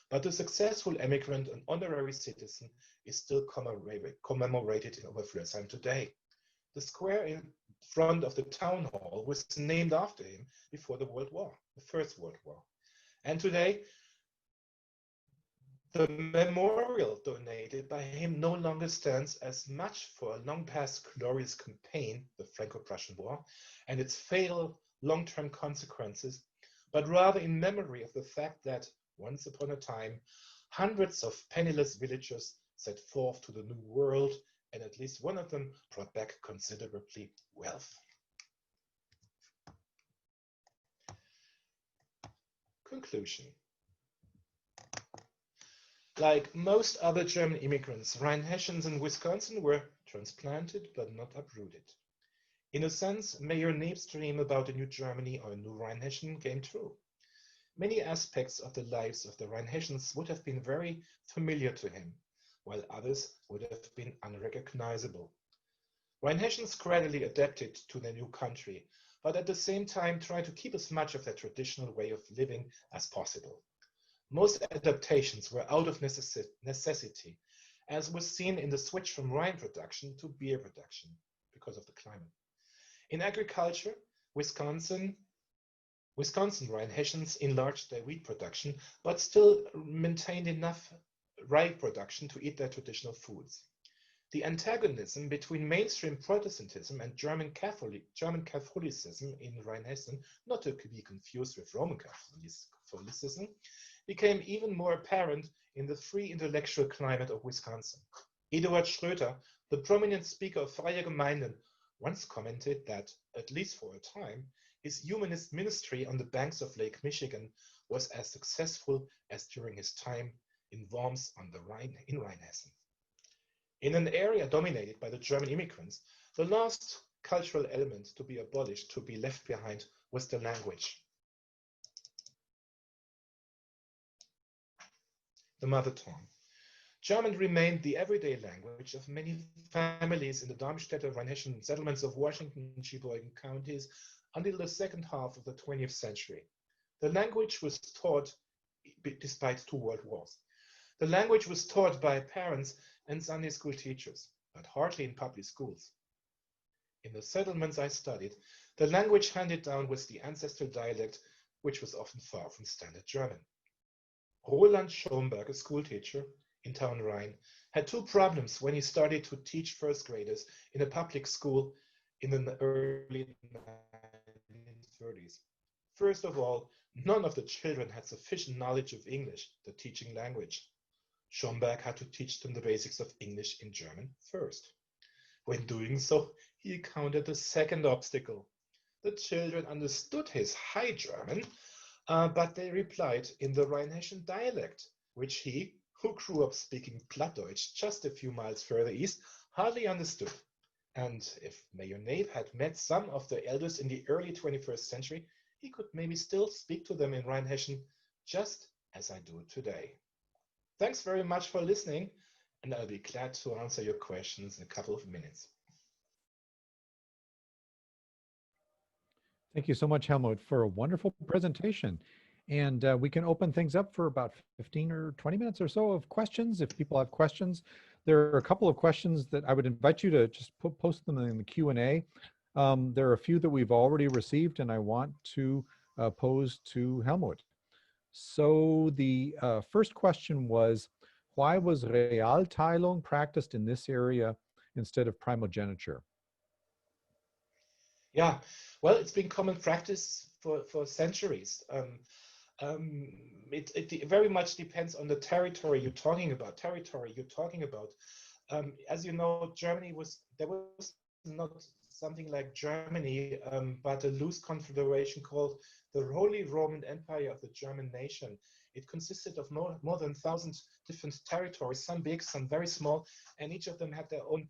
but the successful emigrant and honorary citizen is still commemorated in Oberflörsheim today. The square in front of the town hall was named after him before the First World War. And today, the memorial donated by him no longer stands as much for a long past glorious campaign, the Franco-Prussian War, and its fatal long-term consequences, but rather in memory of the fact that, once upon a time, hundreds of penniless villagers set forth to the New World, and at least one of them brought back considerably wealth. Conclusion. Like most other German immigrants, Rhinehessians in Wisconsin were transplanted but not uprooted. In a sense, Mayor Neb's dream about a new Germany or a new Rhinehessen came true. Many aspects of the lives of the Rhinehessians would have been very familiar to him, while others would have been unrecognizable. Rhinehessians gradually adapted to their new country, but at the same time tried to keep as much of their traditional way of living as possible. Most adaptations were out of necessity, as was seen in the switch from wine production to beer production because of the climate. In agriculture, Wisconsin Rhinehessians enlarged their wheat production, but still maintained enough rye production to eat their traditional foods. The antagonism between mainstream Protestantism and German Catholicism in Rheinhessen, not to be confused with Roman Catholicism, became even more apparent in the free intellectual climate of Wisconsin. Eduard Schröter, the prominent speaker of Freie Gemeinden, once commented that, at least for a time, his humanist ministry on the banks of Lake Michigan was as successful as during his time in Worms on the Rhine in Rheinhessen. In an area dominated by the German immigrants, the last cultural element to be abolished, to be left behind, was the language. The mother tongue. German remained the everyday language of many families in the Darmstädter Rhinehessian settlements of Washington and Sheboygan counties until the second half of the 20th century. The language was taught despite 2 world wars. The language was taught by parents and Sunday school teachers, but hardly in public schools. In the settlements I studied, the language handed down was the ancestral dialect, which was often far from standard German. Roland Schomberg, a schoolteacher in Town Rhine, had 2 problems when he started to teach first graders in a public school in the early 1930s. First of all, none of the children had sufficient knowledge of English, the teaching language. Schomberg had to teach them the basics of English and German first. When doing so, he encountered a second obstacle. The children understood his High German, but they replied in the Rhinehessian dialect, which he, who grew up speaking Plattdeutsch just a few miles further east, hardly understood. And if Mayor Neb had met some of the elders in the early 21st century, he could maybe still speak to them in Rhinehessian, just as I do today. Thanks very much for listening, and I'll be glad to answer your questions in a couple of minutes. Thank you so much, Helmut, for a wonderful presentation. And we can open things up for about 15 or 20 minutes or so of questions. If people have questions, there are a couple of questions that I would invite you to just post them in the Q&A. There are a few that we've already received and I want to pose to Helmut. So the first question was, why was Realteilung practiced in this area instead of primogeniture? Yeah, well, it's been common practice for centuries. It very much depends on the territory you're talking about. As you know, there was not something like Germany, but a loose confederation called the Holy Roman Empire of the German nation. It consisted of more than 1,000 different territories, some big, some very small, and each of them had their own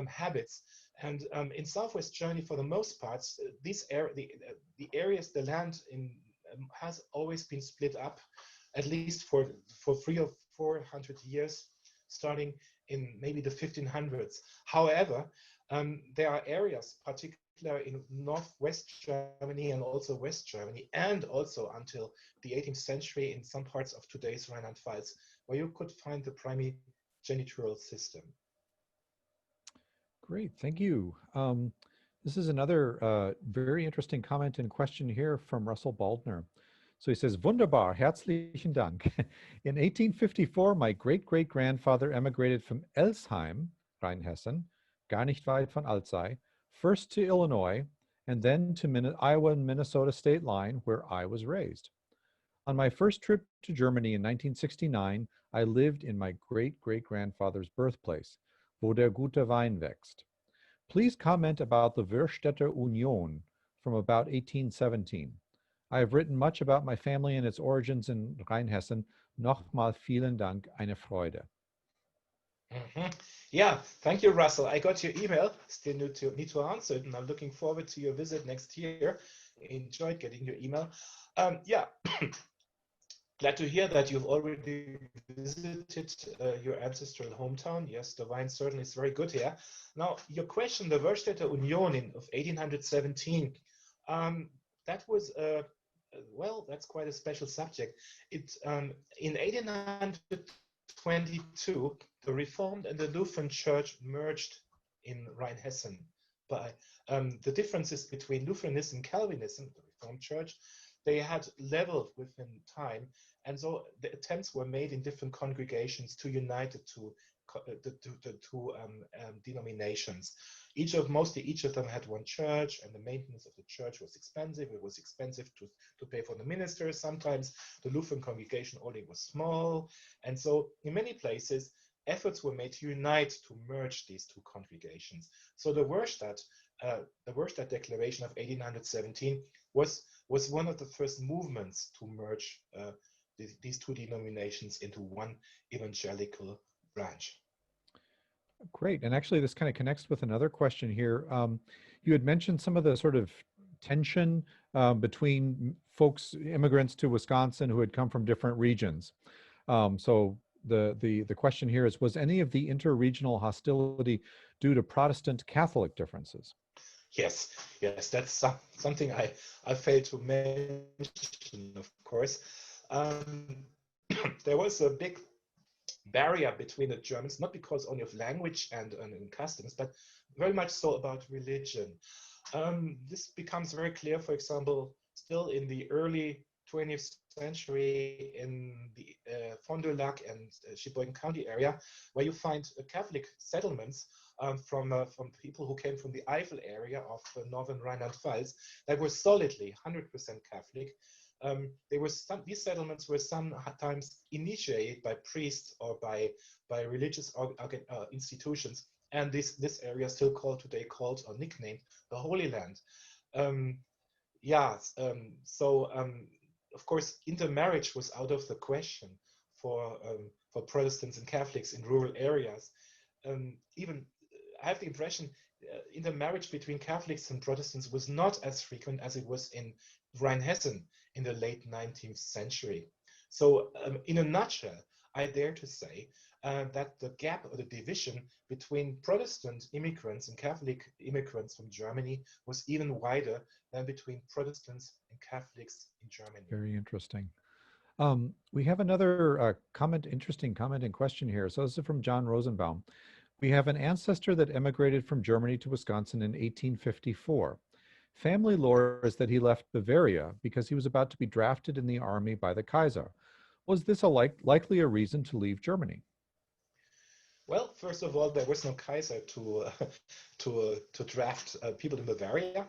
habits. And in Southwest Germany, for the most part, the areas, the land has always been split up, at least for 300 or 400 years, starting in maybe the 1500s. However, there are areas, particularly in Northwest Germany and also West Germany, and also until the 18th century in some parts of today's Rhineland-Palatinate, where you could find the primogenitorial system. Great, thank you. This is another very interesting comment and question here from Russell Baldner. So he says, Wunderbar, herzlichen Dank. In 1854, my great-great-grandfather emigrated from Elsheim, Rheinhessen, gar nicht weit von Alzey, first to Illinois, and then to Iowa and Minnesota state line, where I was raised. On my first trip to Germany in 1969, I lived in my great-great-grandfather's birthplace, wo der gute Wein wächst. Please comment about the Verstadter Union from about 1817. I have written much about my family and its origins in Rheinhessen, Nochmal vielen Dank, eine Freude. Mhm. Yeah, thank you, Russell. I got your email. Still need to answer it, and I'm looking forward to your visit next year. Enjoyed getting your email. Yeah, glad to hear that you've already visited your ancestral hometown. Yes, the wine certainly is very good here. Now, your question, the Verstadter Union of 1817, that was well, that's quite a special subject. In 1822, the Reformed and the Lutheran Church merged in Rheinhessen. By the differences between Lutheranism and Calvinism, the Reformed Church, they had leveled within time, and so the attempts were made in different congregations to unite the two denominations. Mostly each of them had one church, and the maintenance of the church was expensive. It was expensive to pay for the ministers. Sometimes the Lutheran congregation only was small, and so in many places efforts were made to unite, to merge these two congregations. So the Verstad Declaration of 1817 was one of the first movements to merge these two denominations into one evangelical branch. Great. And actually, this kind of connects with another question here. You had mentioned some of the sort of tension between folks, immigrants to Wisconsin who had come from different regions. So the question here is, was any of the interregional hostility due to Protestant Catholic differences? Yes, that's something I failed to mention, of course. There was a big barrier between the Germans, not because only of language and customs, but very much so about religion. This becomes very clear, for example, still in the early 20th century in the Fond du Lac and Sheboygan County area, where you find Catholic settlements from people who came from the Eifel area of northern Rhineland-Palatinate that were solidly 100% Catholic. These settlements were sometimes initiated by priests or by religious institutions, and this area still called or nicknamed the Holy Land. Of course, intermarriage was out of the question for Protestants and Catholics in rural areas. Even I have the impression intermarriage between Catholics and Protestants was not as frequent as it was in Rheinhessen in the late 19th century. So in a nutshell, I dare to say that the gap or the division between Protestant immigrants and Catholic immigrants from Germany was even wider than between Protestants and Catholics in Germany. Very interesting. We have another interesting comment and question here. So this is from John Rosenbaum. We have an ancestor that emigrated from Germany to Wisconsin in 1854. Family lore is that he left Bavaria because he was about to be drafted in the army by the Kaiser. Was this likely a reason to leave Germany? Well, first of all, there was no Kaiser to draft people in Bavaria.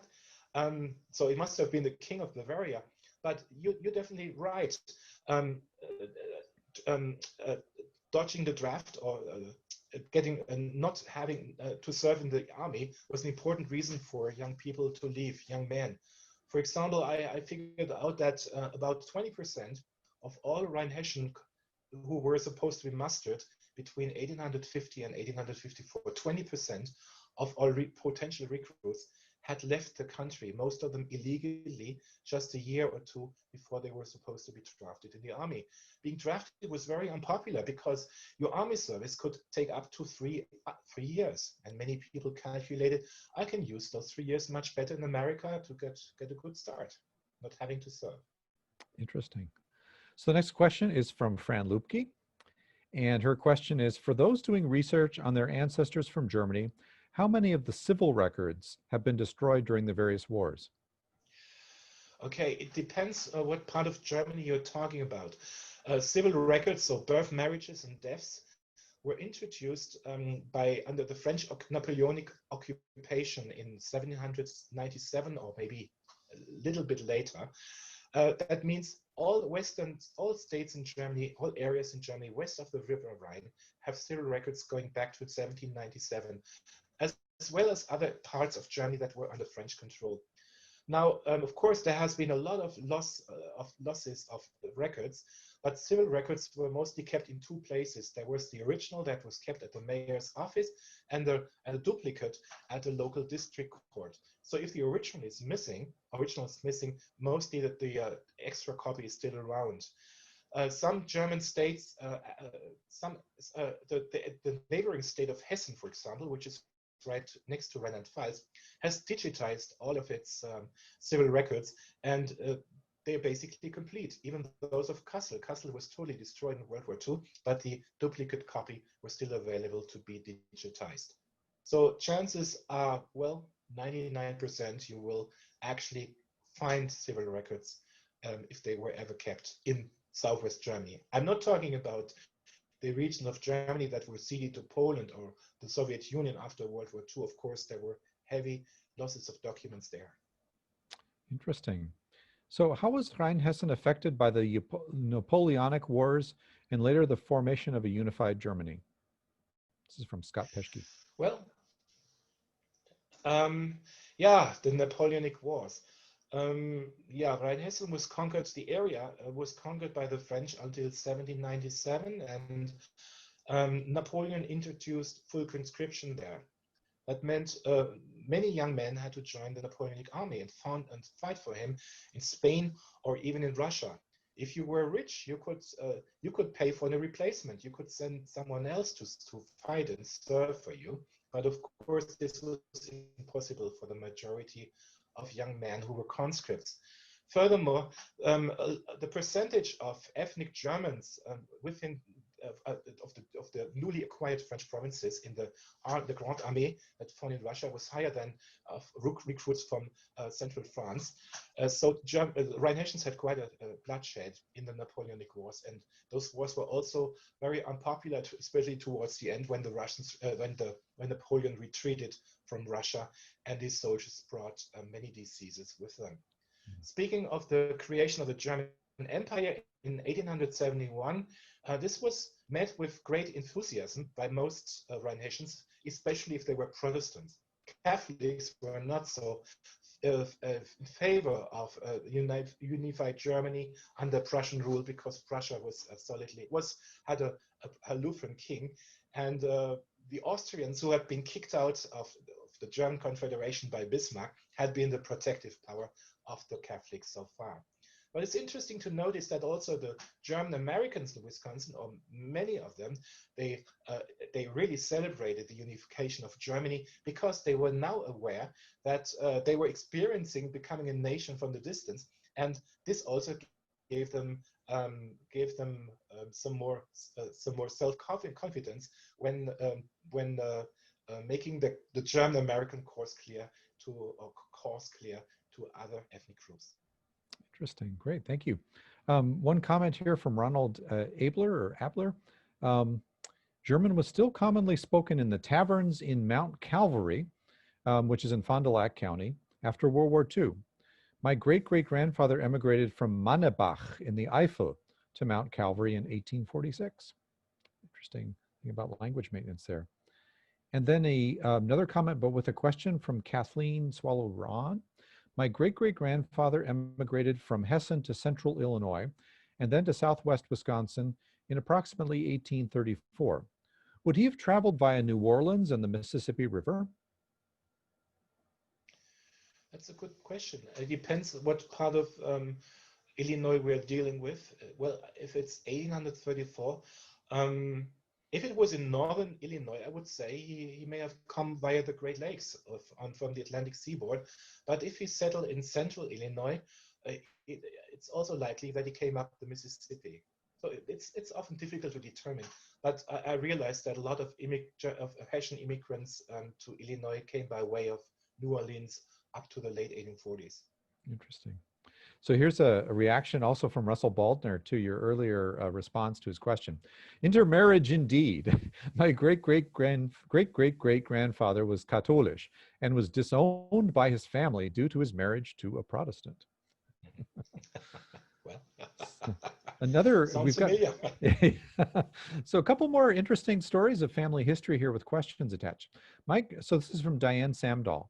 So it must have been the king of Bavaria. But you're definitely right. Dodging the draft or not having to serve in the army was an important reason for young people to leave, young men. For example, I figured out that about 20% of all Rhinehessian who were supposed to be mustered between 1850 and 1854, 20% of all potential recruits had left the country, most of them illegally, just a year or two before they were supposed to be drafted in the army. Being drafted was very unpopular because your army service could take up to three years. And many people calculated, I can use those 3 years much better in America to get a good start, not having to serve. Interesting. So the next question is from Fran Lupke. And her question is, for those doing research on their ancestors from Germany, how many of the civil records have been destroyed during the various wars? Okay, it depends what part of Germany you're talking about. Civil records, so birth, marriages, and deaths, were introduced under the French Napoleonic occupation in 1797, or maybe a little bit later. That means all states in Germany, all areas in Germany west of the River Rhine have civil records going back to 1797, as well as other parts of Germany that were under French control. Now, of course, there has been a lot of losses of records, but civil records were mostly kept in two places. There was the original that was kept at the mayor's office, and a duplicate at the local district court. So if the original is missing, mostly that the extra copy is still around. Some German states, the neighboring state of Hessen, for example, which is right next to Rheinland-Pfalz, has digitized all of its civil records, and they're basically complete. Even those of Kassel. Kassel was totally destroyed in World War II, but the duplicate copy was still available to be digitized. So chances are, well, 99% you will actually find civil records if they were ever kept in Southwest Germany. I'm not talking about the region of Germany that were ceded to Poland or the Soviet Union after World War II. Of course, there were heavy losses of documents there. Interesting. So how was Rheinhessen affected by the Napoleonic Wars and later the formation of a unified Germany? This is from Scott Peschke. Well, yeah, the Napoleonic Wars. Yeah, Rheinhessen was conquered, the area was conquered by the French until 1797, and Napoleon introduced full conscription there. That meant many young men had to join the Napoleonic army and fight for him in Spain or even in Russia. If you were rich, you could pay for a replacement. You could send someone else to fight and serve for you. But of course, this was impossible for the majority of young men who were conscripts. Furthermore, the percentage of ethnic Germans within of the newly acquired French provinces in the Grand Army that fought in Russia was higher than of recruits from central France. So Rhinehessians had quite a bloodshed in the Napoleonic Wars, and those wars were also very unpopular, especially towards the end when the Russians, when Napoleon retreated from Russia, and his soldiers brought many diseases with them. Speaking of the creation of the German Empire in 1871, this was met with great enthusiasm by most Rhinehessians, especially if they were Protestants. Catholics were not so in favor of unified Germany under Prussian rule, because Prussia was had a Lutheran king, and the Austrians, who had been kicked out of the German Confederation by Bismarck, had been the protective power of the Catholics so far. But it's interesting to notice that also the German Americans in Wisconsin, or many of them, they really celebrated the unification of Germany, because they were now aware that they were experiencing becoming a nation from the distance, and this also gave them some more self-confidence when making the German American cause clear to other ethnic groups. Interesting. Great. Thank you. One comment here from Ronald Abler. German was still commonly spoken in the taverns in Mount Calvary, which is in Fond du Lac County, after World War II. My great-great-grandfather emigrated from Mannebach in the Eifel to Mount Calvary in 1846. Interesting thing about language maintenance there. And then another comment, but with a question from Kathleen Swallow-Ron. My great-great-grandfather emigrated from Hessen to central Illinois and then to southwest Wisconsin in approximately 1834. Would he have traveled via New Orleans and the Mississippi River? That's a good question. It depends what part of Illinois we're dealing with. Well, if it's 1834, if it was in northern Illinois, I would say he may have come via the Great Lakes from the Atlantic seaboard. But if he settled in central Illinois, it's also likely that he came up the Mississippi. So it's often difficult to determine. But I realized that a lot of Hessian immigrants to Illinois came by way of New Orleans up to the late 1840s. Interesting. So here's a reaction also from Russell Baldner to your earlier response to his question. Intermarriage indeed. My great-great-great-grandfather was Katholisch and was disowned by his family due to his marriage to a Protestant. Well, another, we've got, so a couple more interesting stories of family history here with questions attached. Mike, so this is from Diane Samdahl.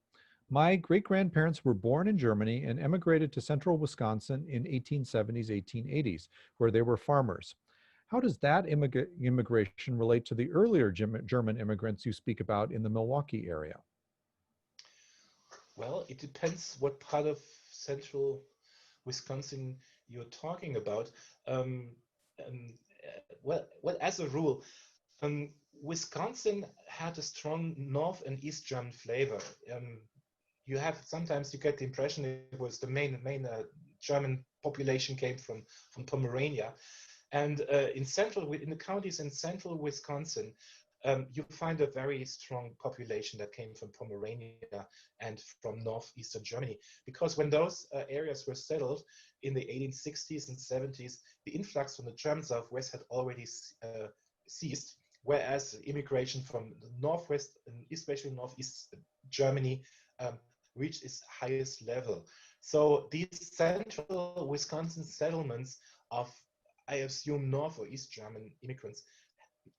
My great-grandparents were born in Germany and emigrated to central Wisconsin in 1870s, 1880s, where they were farmers. How does that immigration relate to the earlier German immigrants you speak about in the Milwaukee area? Well, it depends what part of central Wisconsin you're talking about. Um, well, as a rule, Wisconsin had a strong North and East German flavor. Um, sometimes you get the impression it was the main German population came from Pomerania, and in the counties in central Wisconsin, you find a very strong population that came from Pomerania and from northeastern Germany. Because when those areas were settled in the 1860s and 70s, the influx from the German Southwest had already ceased, whereas immigration from the Northwest and especially Northeast Germany reached its highest level. So these central Wisconsin settlements of, I assume, North or East German immigrants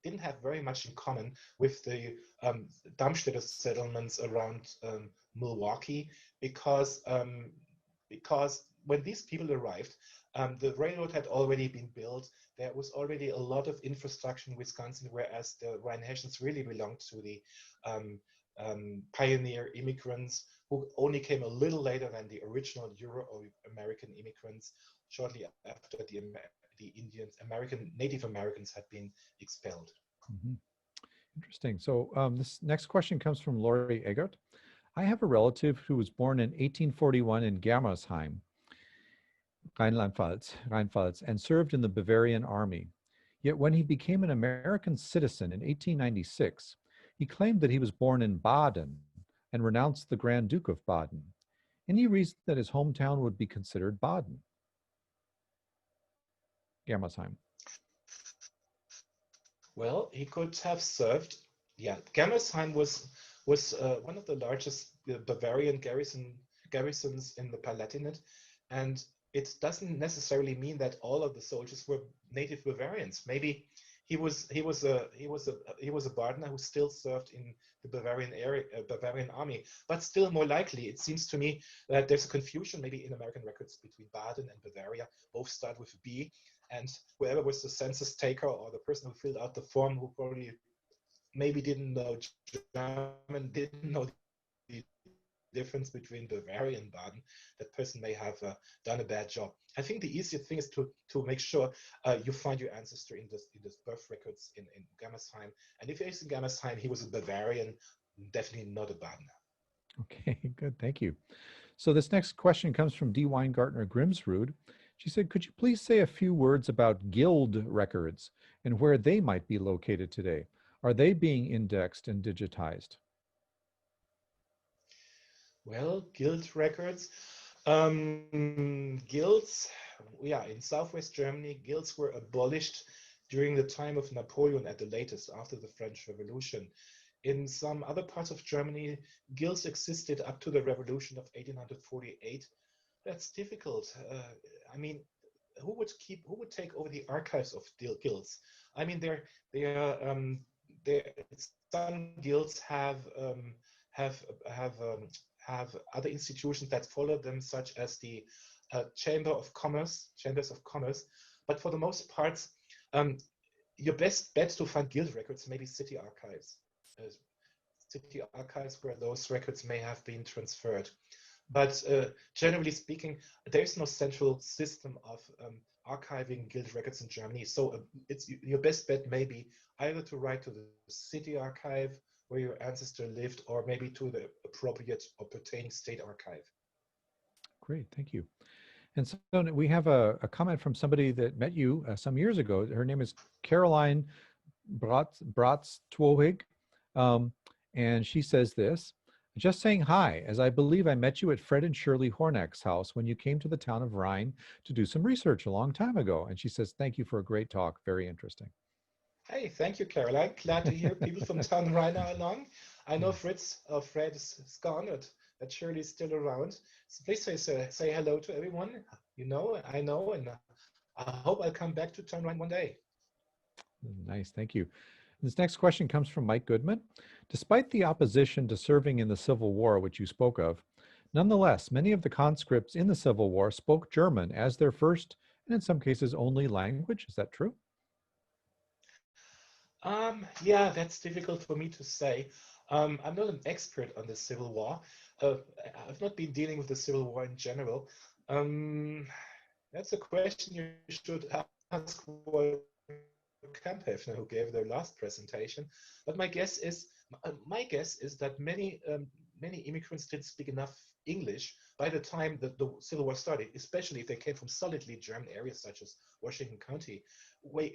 didn't have very much in common with the Darmstädter settlements around Milwaukee, because when these people arrived, the railroad had already been built. There was already a lot of infrastructure in Wisconsin, whereas the Rhinehessians really belonged to the pioneer immigrants who only came a little later than the original Euro or American immigrants, shortly after the Native Americans had been expelled. Mhm. Interesting. So this next question comes from Lori Eggert. I have a relative who was born in 1841 in Germersheim, Rheinland-Palatinate, and served in the Bavarian army. Yet when he became an American citizen in 1896, he claimed that he was born in Baden and renounced the Grand Duke of Baden. Any reason that his hometown would be considered Baden? Germersheim. Well, he could have served. Yeah, Germersheim was one of the largest Bavarian garrisons in the Palatinate, and it doesn't necessarily mean that all of the soldiers were native Bavarians. Maybe he was a Badener who still served in the Bavarian area, Bavarian army. But still, more likely, it seems to me that there's a confusion maybe in American records between Baden and Bavaria. Both start with B, and whoever was the census taker or the person who filled out the form, who probably maybe didn't know German, didn't know the difference between Bavaria and Baden, that person may have done a bad job. I think the easiest thing is to make sure you find your ancestor in this birth records in Germersheim. And if he's in Germersheim, he was a Bavarian, definitely not a Badener. Okay, good. Thank you. So this next question comes from D. Weingartner Grimsrud. She said, could you please say a few words about guild records and where they might be located today? Are they being indexed and digitized? Well, guild records. Guilds, yeah, in Southwest Germany, guilds were abolished during the time of Napoleon at the latest, after the French Revolution. In some other parts of Germany, guilds existed up to the Revolution of 1848. That's difficult. I mean, who would take over the archives of guilds? I mean, there, some guilds have have um, have other institutions that follow them, such as the chambers of commerce. But for the most part, um, your best bet to find guild records maybe uh, city archives where those records may have been transferred. But generally speaking, there's no central system of archiving guild records in Germany. So it's your best bet maybe either to write to the city archive where your ancestor lived, or maybe to the appropriate or pertaining state archive. Great, thank you. And so we have a comment from somebody that met you some years ago. Her name is Caroline Bratz-Twohig. And she says this, just saying hi, as I believe I met you at Fred and Shirley Hornack's house when you came to the town of Rhine to do some research a long time ago. And she says, thank you for a great talk. Very interesting. Hey, thank you, Caroline. Glad to hear people from town Rhine are along. I know Fred is gone, but Shirley's still around. So please say hello to everyone. You know, I know, and I hope I'll come back to town Rhine one day. Nice, thank you. This next question comes from Mike Goodman. Despite the opposition to serving in the Civil War, which you spoke of, nonetheless, many of the conscripts in the Civil War spoke German as their first, and in some cases only language. Is that true? Yeah, that's difficult for me to say. I'm not an expert on the Civil War. I've not been dealing with the Civil War in general. That's a question you should ask for Kampfhefner, who gave their last presentation. But my guess is that many immigrants didn't speak enough English by the time that the Civil War started, especially if they came from solidly German areas such as Washington County.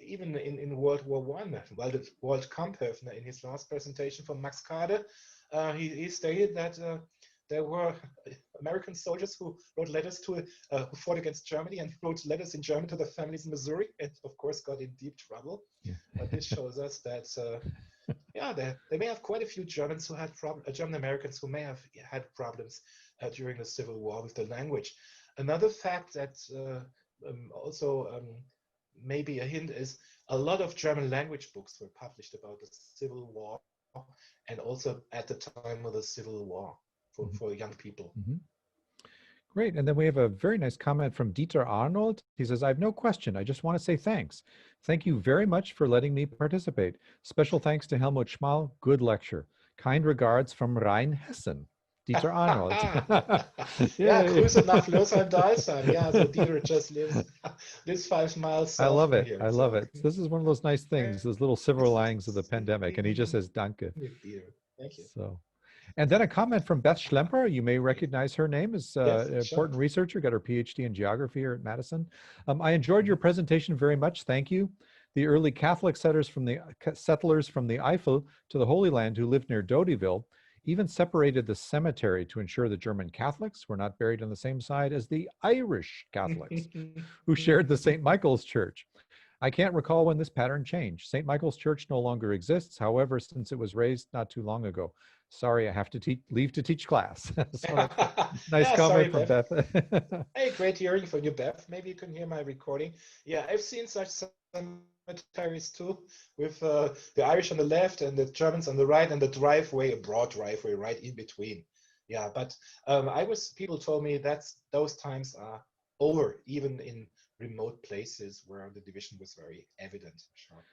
Even in World War I, Walt Kampfhefner, in his last presentation from Max Kade, he stated that there were American soldiers who wrote letters who fought against Germany and wrote letters in German to their families in Missouri, and of course got in deep trouble. Yeah. But this shows us that they may have quite a few Germans who had German Americans who may have had problems during the Civil War with the language. Another fact that also maybe a hint is a lot of German language books were published about the Civil War and also at the time of the Civil War for young people. Mm-hmm. Great. And then we have a very nice comment from Dieter Arnold. He says, I have no question. I just want to say thanks. Thank you very much for letting me participate. Special thanks to Helmut Schmahl. Good lecture. Kind regards from Reinhessen. Dieter Arnold. Yeah, Grüße nach Lösheim-Dalsheim. Yeah, so Dieter just lives 5 miles south. I love it. Here, I love it. This is one of those nice things, those little silver linings of the pandemic. And he just says, danke. Thank you. So. And then a comment from Beth Schlemper. You may recognize her name as an important researcher, got her PhD in geography here at Madison. I enjoyed your presentation very much. Thank you. The early Catholic settlers from the Eifel to the Holy Land who lived near Dotyville even separated the cemetery to ensure the German Catholics were not buried on the same side as the Irish Catholics who shared the St. Michael's Church. I can't recall when this pattern changed. St. Michael's Church no longer exists, however, since it was raised not too long ago. Sorry, I have to leave to teach class. So, nice comment from Beth. Hey, great hearing from you, Beth. Maybe you can hear my recording. Yeah, I've seen such cemeteries too, with the Irish on the left and the Germans on the right, and the driveway, a broad driveway right in between. Yeah, but people told me that those times are over, even in remote places where the division was very evident. Sure.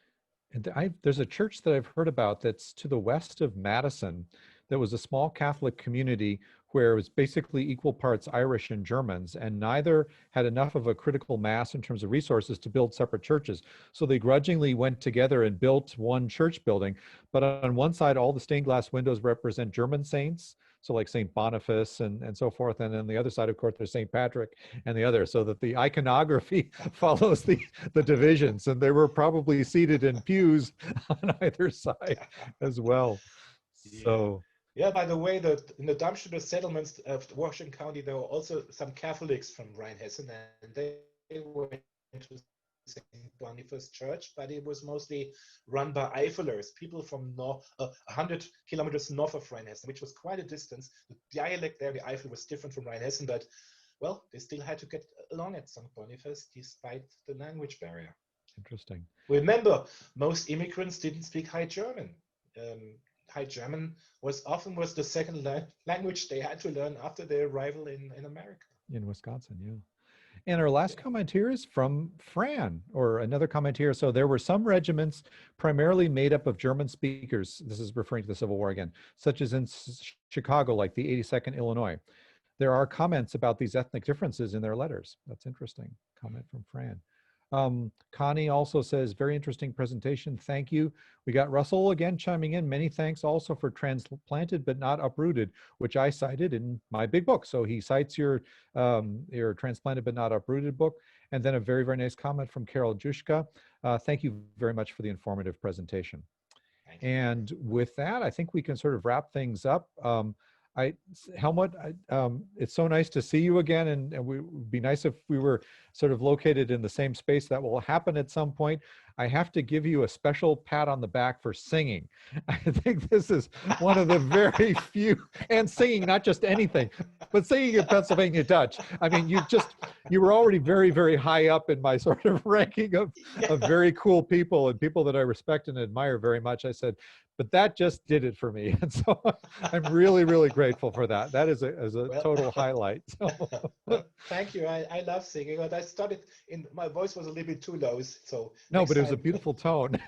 And there's a church that I've heard about that's to the west of Madison that was a small Catholic community where it was basically equal parts Irish and Germans, and neither had enough of a critical mass in terms of resources to build separate churches. So they grudgingly went together and built one church building. But on one side, all the stained glass windows represent German saints, so like St. Boniface and so forth. And then the other side, of course, there's St. Patrick and the other, so that the iconography follows the divisions. And they were probably seated in pews on either side as well. Yeah. So. Yeah, by the way, in the Darmstädter settlements of Washington County, there were also some Catholics from Rheinhessen, and they went to St. Boniface Church, but it was mostly run by Eifelers, people from 100 kilometers north of Rheinhessen, which was quite a distance. The dialect there, the Eifel, was different from Rheinhessen, but, well, they still had to get along at St. Boniface despite the language barrier. Interesting. Remember, most immigrants didn't speak High German. High German was the second language they had to learn after their arrival in America. In Wisconsin, yeah. And our last comment here is from Fran, or another comment here. So there were some regiments primarily made up of German speakers. This is referring to the Civil War again, such as in Chicago, like the 82nd Illinois. There are comments about these ethnic differences in their letters. That's interesting. Comment from Fran. Connie also says, very interesting presentation. Thank you. We got Russell again chiming in. Many thanks also for transplanted but not uprooted, which I cited in my big book. So he cites your transplanted but not uprooted book. And then a very, very nice comment from Carol Jushka. Thank you very much for the informative presentation. And with that, I think we can sort of wrap things up. Helmut, it's so nice to see you again, and it would be nice if we were sort of located in the same space. That will happen at some point. I have to give you a special pat on the back for singing. I think this is one of the very few, and singing, not just anything, but singing in Pennsylvania Dutch, I mean, you were already very, very high up in my sort of ranking of very cool people and people that I respect and admire very much. I said, but that just did it for me. And so I'm really, really grateful for that. That is a Well, total highlight. So. well, thank you. I love singing, but I started my voice was a little bit too low. So No, but it was a time, beautiful tone.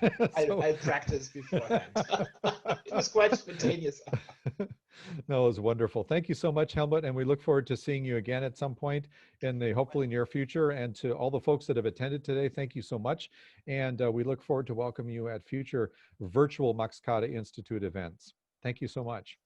So. I practiced beforehand. It was quite spontaneous. No, it was wonderful. Thank you so much, Helmut, and we look forward to seeing you again at some point in the hopefully near future. And to all the folks that have attended today, thank you so much. And we look forward to welcoming you at future virtual Max Kade Institute events. Thank you so much.